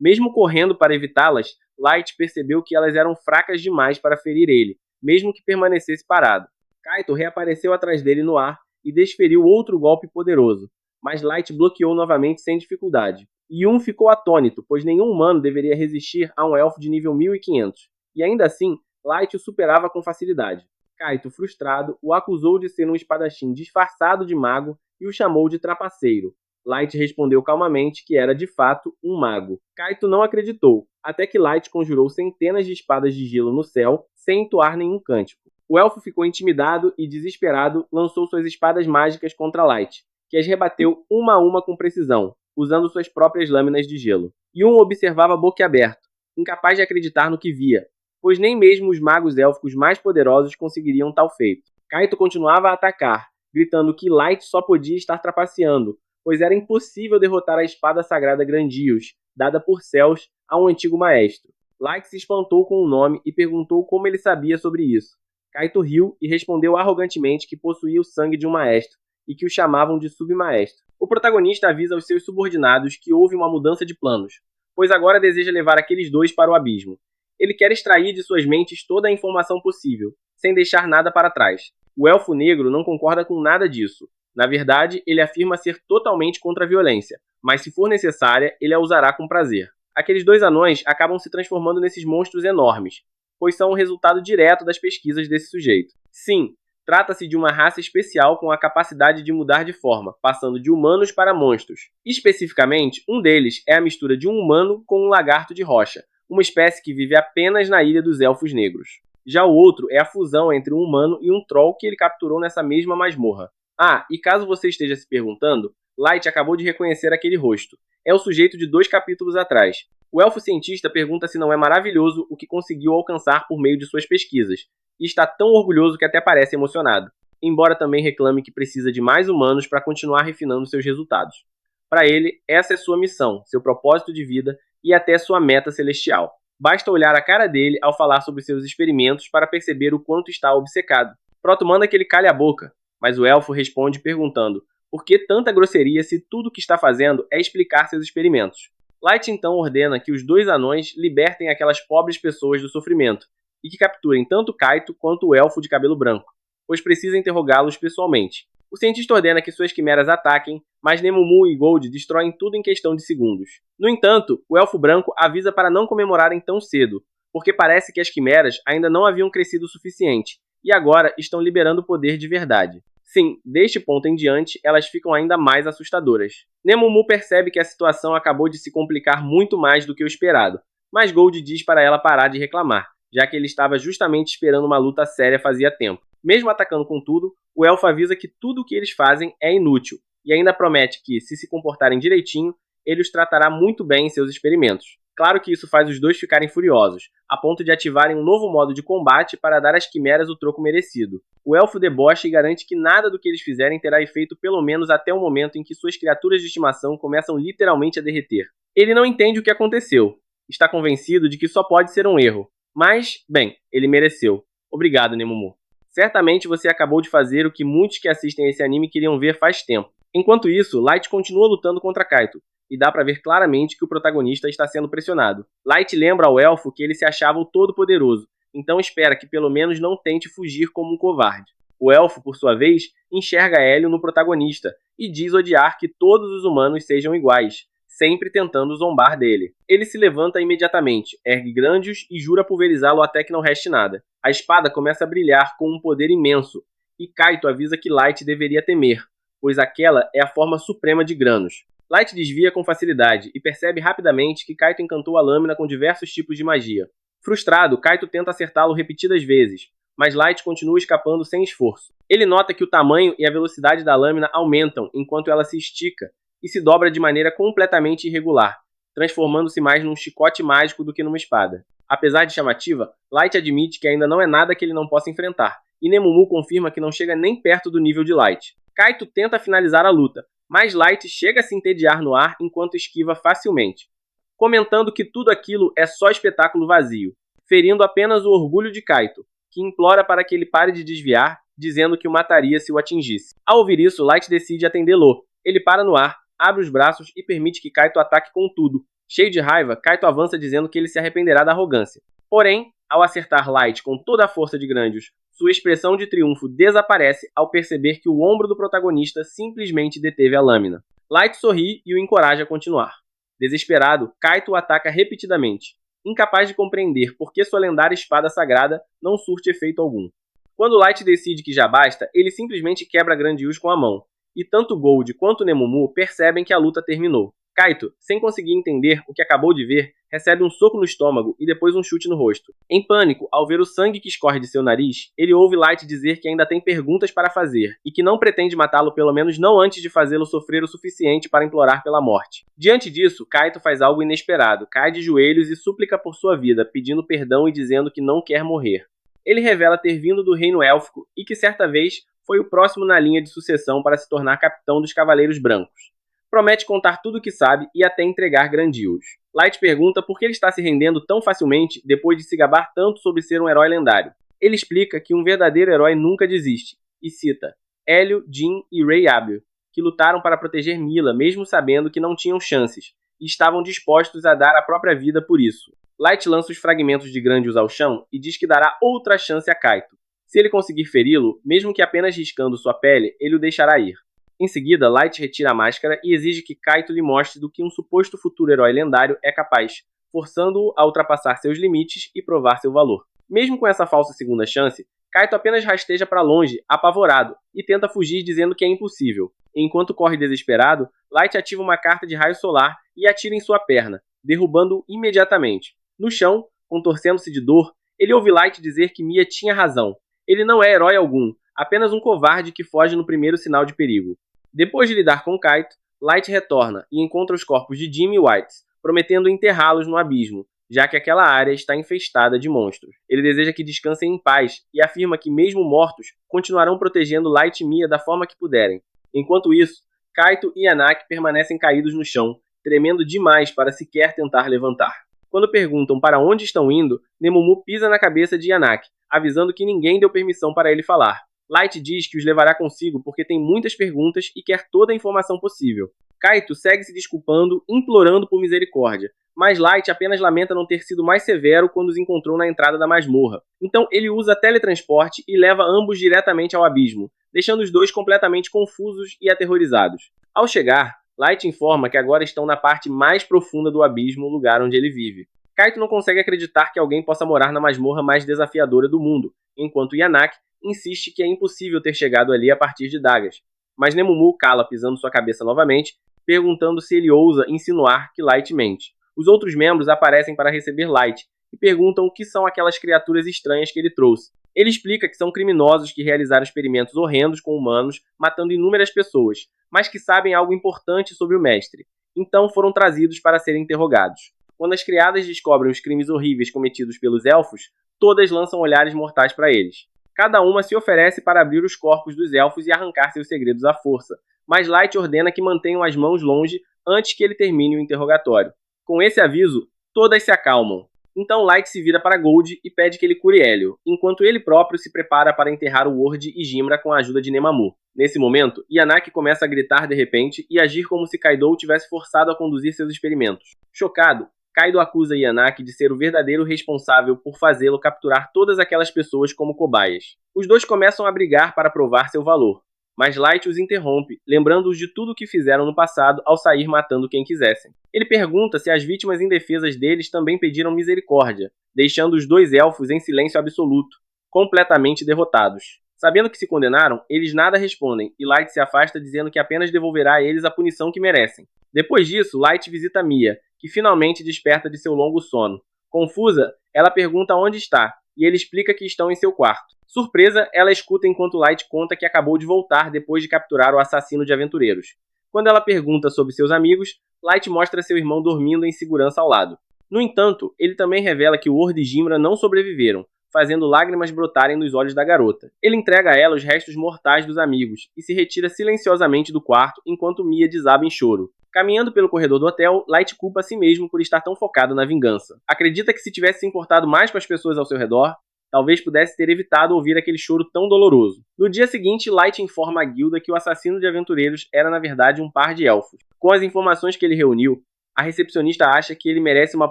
[SPEAKER 1] Mesmo correndo para evitá-las, Light percebeu que elas eram fracas demais para ferir ele, mesmo que permanecesse parado. Kaito reapareceu atrás dele no ar e desferiu outro golpe poderoso, mas Light bloqueou novamente sem dificuldade. Yun ficou atônito, pois nenhum humano deveria resistir a um elfo de nível 1500, e ainda assim, Light o superava com facilidade. Kaito, frustrado, o acusou de ser um espadachim disfarçado de mago e o chamou de trapaceiro. Light respondeu calmamente que era de fato um mago. Kaito não acreditou, até que Light conjurou centenas de espadas de gelo no céu, sem entoar nenhum cântico. O elfo ficou intimidado e, desesperado, lançou suas espadas mágicas contra Light, que as rebateu uma a uma com precisão, usando suas próprias lâminas de gelo. Yun observava boquiaberto, incapaz de acreditar no que via, pois nem mesmo os magos élficos mais poderosos conseguiriam tal feito. Kaito continuava a atacar, gritando que Light só podia estar trapaceando, pois era impossível derrotar a espada sagrada Grandios, dada por Céus a um antigo maestro. Light se espantou com o nome e perguntou como ele sabia sobre isso. Kaito riu e respondeu arrogantemente que possuía o sangue de um maestro e que o chamavam de submaestro. O protagonista avisa aos seus subordinados que houve uma mudança de planos, pois agora deseja levar aqueles dois para o abismo. Ele quer extrair de suas mentes toda a informação possível, sem deixar nada para trás. O Elfo Negro não concorda com nada disso. Na verdade, ele afirma ser totalmente contra a violência, mas se for necessária, ele a usará com prazer. Aqueles dois anões acabam se transformando nesses monstros enormes, pois são o resultado direto das pesquisas desse sujeito. Sim, trata-se de uma raça especial com a capacidade de mudar de forma, passando de humanos para monstros. Especificamente, um deles é a mistura de um humano com um lagarto de rocha, uma espécie que vive apenas na Ilha dos Elfos Negros. Já o outro é a fusão entre um humano e um troll que ele capturou nessa mesma masmorra. Ah, e caso você esteja se perguntando, Light acabou de reconhecer aquele rosto. É o sujeito de 2 capítulos atrás. O elfo cientista pergunta se não é maravilhoso o que conseguiu alcançar por meio de suas pesquisas, e está tão orgulhoso que até parece emocionado, embora também reclame que precisa de mais humanos para continuar refinando seus resultados. Para ele, essa é sua missão, seu propósito de vida e até sua meta celestial. Basta olhar a cara dele ao falar sobre seus experimentos para perceber o quanto está obcecado. Proto manda que ele cale a boca, mas o elfo responde perguntando por que tanta grosseria se tudo o que está fazendo é explicar seus experimentos. Light então ordena que os 2 anões libertem aquelas pobres pessoas do sofrimento e que capturem tanto Kaito quanto o elfo de cabelo branco, pois precisa interrogá-los pessoalmente. O cientista ordena que suas quimeras ataquem, mas Nemumu e Gold destroem tudo em questão de segundos. No entanto, o elfo branco avisa para não comemorarem tão cedo, porque parece que as quimeras ainda não haviam crescido o suficiente e agora estão liberando poder de verdade. Sim, deste ponto em diante, elas ficam ainda mais assustadoras. Nemumu percebe que a situação acabou de se complicar muito mais do que o esperado, mas Gold diz para ela parar de reclamar, já que ele estava justamente esperando uma luta séria fazia tempo. Mesmo atacando com tudo, o elfo avisa que tudo o que eles fazem é inútil, e ainda promete que, se comportarem direitinho, ele os tratará muito bem em seus experimentos. Claro que isso faz os dois ficarem furiosos, a ponto de ativarem um novo modo de combate para dar às quimeras o troco merecido. O elfo debocha e garante que nada do que eles fizerem terá efeito pelo menos até o momento em que suas criaturas de estimação começam literalmente a derreter. Ele não entende o que aconteceu. Está convencido de que só pode ser um erro. Mas, bem, ele mereceu. Obrigado, Nemumu. Certamente você acabou de fazer o que muitos que assistem a esse anime queriam ver faz tempo. Enquanto isso, Light continua lutando contra Kaito, e dá pra ver claramente que o protagonista está sendo pressionado. Light lembra ao elfo que ele se achava o todo-poderoso, então espera que pelo menos não tente fugir como um covarde. O elfo, por sua vez, enxerga Hélio no protagonista e diz odiar que todos os humanos sejam iguais, sempre tentando zombar dele. Ele se levanta imediatamente, ergue Grândios e jura pulverizá-lo até que não reste nada. A espada começa a brilhar com um poder imenso, e Kaito avisa que Light deveria temer, pois aquela é a forma suprema de Granos. Light desvia com facilidade e percebe rapidamente que Kaito encantou a lâmina com diversos tipos de magia. Frustrado, Kaito tenta acertá-lo repetidas vezes, mas Light continua escapando sem esforço. Ele nota que o tamanho e a velocidade da lâmina aumentam enquanto ela se estica e se dobra de maneira completamente irregular, transformando-se mais num chicote mágico do que numa espada. Apesar de chamativa, Light admite que ainda não é nada que ele não possa enfrentar, e Nemumu confirma que não chega nem perto do nível de Light. Kaito tenta finalizar a luta, mas Light chega a se entediar no ar enquanto esquiva facilmente, comentando que tudo aquilo é só espetáculo vazio, ferindo apenas o orgulho de Kaito, que implora para que ele pare de desviar, dizendo que o mataria se o atingisse. Ao ouvir isso, Light decide atendê-lo. Ele para no ar, abre os braços e permite que Kaito ataque com tudo. Cheio de raiva, Kaito avança dizendo que ele se arrependerá da arrogância. Porém, ao acertar Light com toda a força de Grândios, sua expressão de triunfo desaparece ao perceber que o ombro do protagonista simplesmente deteve a lâmina. Light sorri e o encoraja a continuar. Desesperado, Kaito o ataca repetidamente, incapaz de compreender por que sua lendária espada sagrada não surte efeito algum. Quando Light decide que já basta, ele simplesmente quebra Grandioso com a mão, e tanto Gold quanto Nemumu percebem que a luta terminou. Kaito, sem conseguir entender o que acabou de ver, recebe um soco no estômago e depois um chute no rosto. Em pânico, ao ver o sangue que escorre de seu nariz, ele ouve Light dizer que ainda tem perguntas para fazer e que não pretende matá-lo pelo menos não antes de fazê-lo sofrer o suficiente para implorar pela morte. Diante disso, Kaito faz algo inesperado, cai de joelhos e súplica por sua vida, pedindo perdão e dizendo que não quer morrer. Ele revela ter vindo do reino élfico e que certa vez foi o próximo na linha de sucessão para se tornar capitão dos Cavaleiros Brancos. Promete contar tudo o que sabe e até entregar Grandioso. Light pergunta por que ele está se rendendo tão facilmente depois de se gabar tanto sobre ser um herói lendário. Ele explica que um verdadeiro herói nunca desiste, e cita Hélio, Jin e Rei Abel, que lutaram para proteger Mila mesmo sabendo que não tinham chances, e estavam dispostos a dar a própria vida por isso. Light lança os fragmentos de Grandioso ao chão e diz que dará outra chance a Kaito. Se ele conseguir feri-lo, mesmo que apenas riscando sua pele, ele o deixará ir. Em seguida, Light retira a máscara e exige que Kaito lhe mostre do que um suposto futuro herói lendário é capaz, forçando-o a ultrapassar seus limites e provar seu valor. Mesmo com essa falsa segunda chance, Kaito apenas rasteja para longe, apavorado, e tenta fugir dizendo que é impossível. Enquanto corre desesperado, Light ativa uma carta de raio solar e atira em sua perna, derrubando-o imediatamente. No chão, contorcendo-se de dor, ele ouve Light dizer que Mia tinha razão. Ele não é herói algum, apenas um covarde que foge no primeiro sinal de perigo. Depois de lidar com Kaito, Light retorna e encontra os corpos de Jim e White, prometendo enterrá-los no abismo, já que aquela área está infestada de monstros. Ele deseja que descansem em paz e afirma que, mesmo mortos, continuarão protegendo Light e Mia da forma que puderem. Enquanto isso, Kaito e Anak permanecem caídos no chão, tremendo demais para sequer tentar levantar. Quando perguntam para onde estão indo, Nemumu pisa na cabeça de Anak, avisando que ninguém deu permissão para ele falar. Light diz que os levará consigo porque tem muitas perguntas e quer toda a informação possível. Kaito segue se desculpando, implorando por misericórdia, mas Light apenas lamenta não ter sido mais severo quando os encontrou na entrada da masmorra. Então ele usa teletransporte e leva ambos diretamente ao abismo, deixando os dois completamente confusos e aterrorizados. Ao chegar, Light informa que agora estão na parte mais profunda do abismo, o lugar onde ele vive. Kaito não consegue acreditar que alguém possa morar na masmorra mais desafiadora do mundo, enquanto Yanak insiste que é impossível ter chegado ali a partir de dagas. Mas Nemumu cala pisando sua cabeça novamente, perguntando se ele ousa insinuar que Light mente. Os outros membros aparecem para receber Light e perguntam o que são aquelas criaturas estranhas que ele trouxe. Ele explica que são criminosos que realizaram experimentos horrendos com humanos, matando inúmeras pessoas, mas que sabem algo importante sobre o mestre. Então foram trazidos para serem interrogados. Quando as criadas descobrem os crimes horríveis cometidos pelos elfos, todas lançam olhares mortais para eles. Cada uma se oferece para abrir os corpos dos elfos e arrancar seus segredos à força, mas Light ordena que mantenham as mãos longe antes que ele termine o interrogatório. Com esse aviso, todas se acalmam. Então Light se vira para Gold e pede que ele cure Hélio, enquanto ele próprio se prepara para enterrar o Word e Jimra com a ajuda de Nemamu. Nesse momento, Yanaki começa a gritar de repente e agir como se Kaido tivesse forçado a conduzir seus experimentos. Chocado, Kaido acusa Yanaki de ser o verdadeiro responsável por fazê-lo capturar todas aquelas pessoas como cobaias. Os dois começam a brigar para provar seu valor, mas Light os interrompe, lembrando-os de tudo o que fizeram no passado ao sair matando quem quisessem. Ele pergunta se as vítimas indefesas deles também pediram misericórdia, deixando os dois elfos em silêncio absoluto, completamente derrotados. Sabendo que se condenaram, eles nada respondem e Light se afasta dizendo que apenas devolverá a eles a punição que merecem. Depois disso, Light visita Mia, que finalmente desperta de seu longo sono. Confusa, ela pergunta onde está, e ele explica que estão em seu quarto. Surpresa, ela escuta enquanto Light conta que acabou de voltar depois de capturar o assassino de aventureiros. Quando ela pergunta sobre seus amigos, Light mostra seu irmão dormindo em segurança ao lado. No entanto, ele também revela que Word e Jimra não sobreviveram, fazendo lágrimas brotarem nos olhos da garota. Ele entrega a ela os restos mortais dos amigos e se retira silenciosamente do quarto enquanto Mia desaba em choro. Caminhando pelo corredor do hotel, Light culpa a si mesmo por estar tão focado na vingança. Acredita que se tivesse se importado mais com as pessoas ao seu redor, talvez pudesse ter evitado ouvir aquele choro tão doloroso. No dia seguinte, Light informa a guilda que o assassino de aventureiros era na verdade um par de elfos. Com as informações que ele reuniu, a recepcionista acha que ele merece uma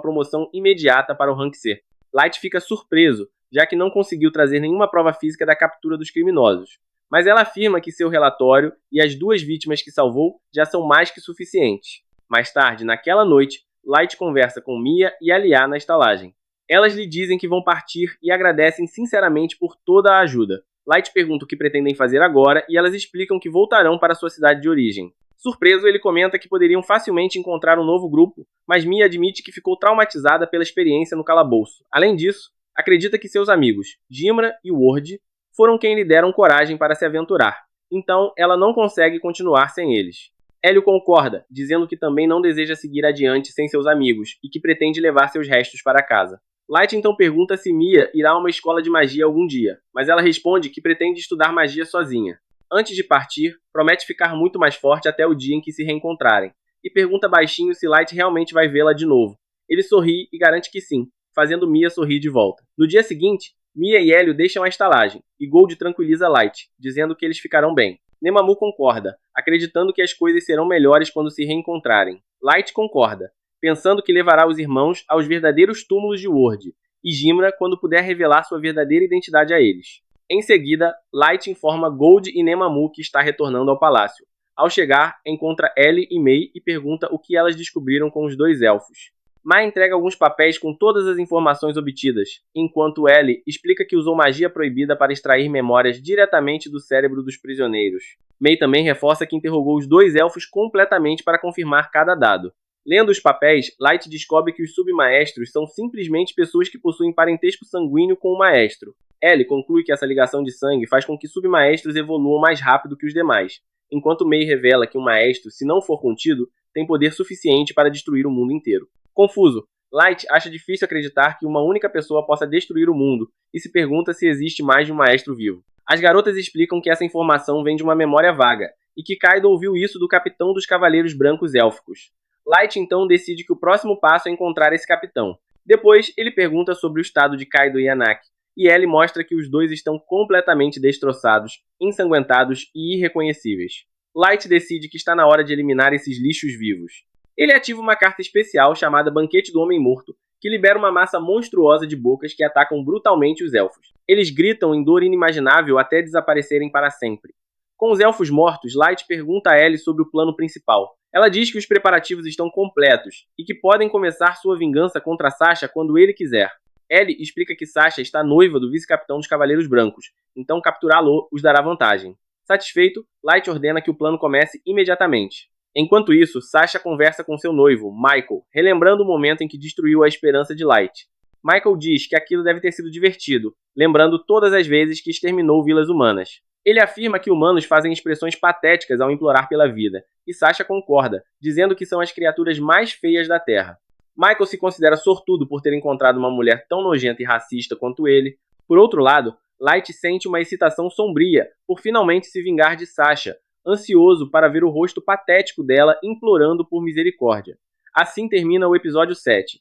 [SPEAKER 1] promoção imediata para o rank C. Light fica surpreso, já que não conseguiu trazer nenhuma prova física da captura dos criminosos. Mas ela afirma que seu relatório e as duas vítimas que salvou já são mais que suficientes. Mais tarde, naquela noite, Light conversa com Mia e Alia na estalagem. Elas lhe dizem que vão partir e agradecem sinceramente por toda a ajuda. Light pergunta o que pretendem fazer agora e elas explicam que voltarão para sua cidade de origem. Surpreso, ele comenta que poderiam facilmente encontrar um novo grupo, mas Mia admite que ficou traumatizada pela experiência no calabouço. Além disso, acredita que seus amigos, Jimra e Word, foram quem lhe deram coragem para se aventurar. Então, ela não consegue continuar sem eles. Hélio concorda, dizendo que também não deseja seguir adiante sem seus amigos e que pretende levar seus restos para casa. Light então pergunta se Mia irá a uma escola de magia algum dia, mas ela responde que pretende estudar magia sozinha. Antes de partir, promete ficar muito mais forte até o dia em que se reencontrarem, e pergunta baixinho se Light realmente vai vê-la de novo. Ele sorri e garante que sim, fazendo Mia sorrir de volta. No dia seguinte, Mia e Hélio deixam a estalagem, e Gold tranquiliza Light, dizendo que eles ficarão bem. Nemamu concorda, acreditando que as coisas serão melhores quando se reencontrarem. Light concorda, pensando que levará os irmãos aos verdadeiros túmulos de Word, e Jimra quando puder revelar sua verdadeira identidade a eles. Em seguida, Light informa Gold e Nemamu que está retornando ao palácio. Ao chegar, encontra Ellie e Mei e pergunta o que elas descobriram com os dois elfos. Mai entrega alguns papéis com todas as informações obtidas, enquanto Ellie explica que usou magia proibida para extrair memórias diretamente do cérebro dos prisioneiros. Mei também reforça que interrogou os dois elfos completamente para confirmar cada dado. Lendo os papéis, Light descobre que os submaestros são simplesmente pessoas que possuem parentesco sanguíneo com o maestro. Ellie conclui que essa ligação de sangue faz com que submaestros evoluam mais rápido que os demais, enquanto Mei revela que um maestro, se não for contido, tem poder suficiente para destruir o mundo inteiro. Confuso, Light acha difícil acreditar que uma única pessoa possa destruir o mundo e se pergunta se existe mais de um maestro vivo. As garotas explicam que essa informação vem de uma memória vaga e que Kaido ouviu isso do capitão dos Cavaleiros Brancos Élficos. Light então decide que o próximo passo é encontrar esse capitão. Depois, ele pergunta sobre o estado de Kaido e Yanaki, e Ellie mostra que os dois estão completamente destroçados, ensanguentados e irreconhecíveis. Light decide que está na hora de eliminar esses lixos vivos. Ele ativa uma carta especial chamada Banquete do Homem Morto, que libera uma massa monstruosa de bocas que atacam brutalmente os elfos. Eles gritam em dor inimaginável até desaparecerem para sempre. Com os elfos mortos, Light pergunta a Ellie sobre o plano principal. Ela diz que os preparativos estão completos e que podem começar sua vingança contra Sasha quando ele quiser. Ellie explica que Sasha está noiva do vice-capitão dos Cavaleiros Brancos, então capturá-lo os dará vantagem. Satisfeito, Light ordena que o plano comece imediatamente. Enquanto isso, Sasha conversa com seu noivo, Michael, relembrando o momento em que destruiu a esperança de Light. Michael diz que aquilo deve ter sido divertido, lembrando todas as vezes que exterminou vilas humanas. Ele afirma que humanos fazem expressões patéticas ao implorar pela vida, e Sasha concorda, dizendo que são as criaturas mais feias da Terra. Michael se considera sortudo por ter encontrado uma mulher tão nojenta e racista quanto ele. Por outro lado, Light sente uma excitação sombria por finalmente se vingar de Sasha, ansioso para ver o rosto patético dela implorando por misericórdia. Assim termina o episódio 7.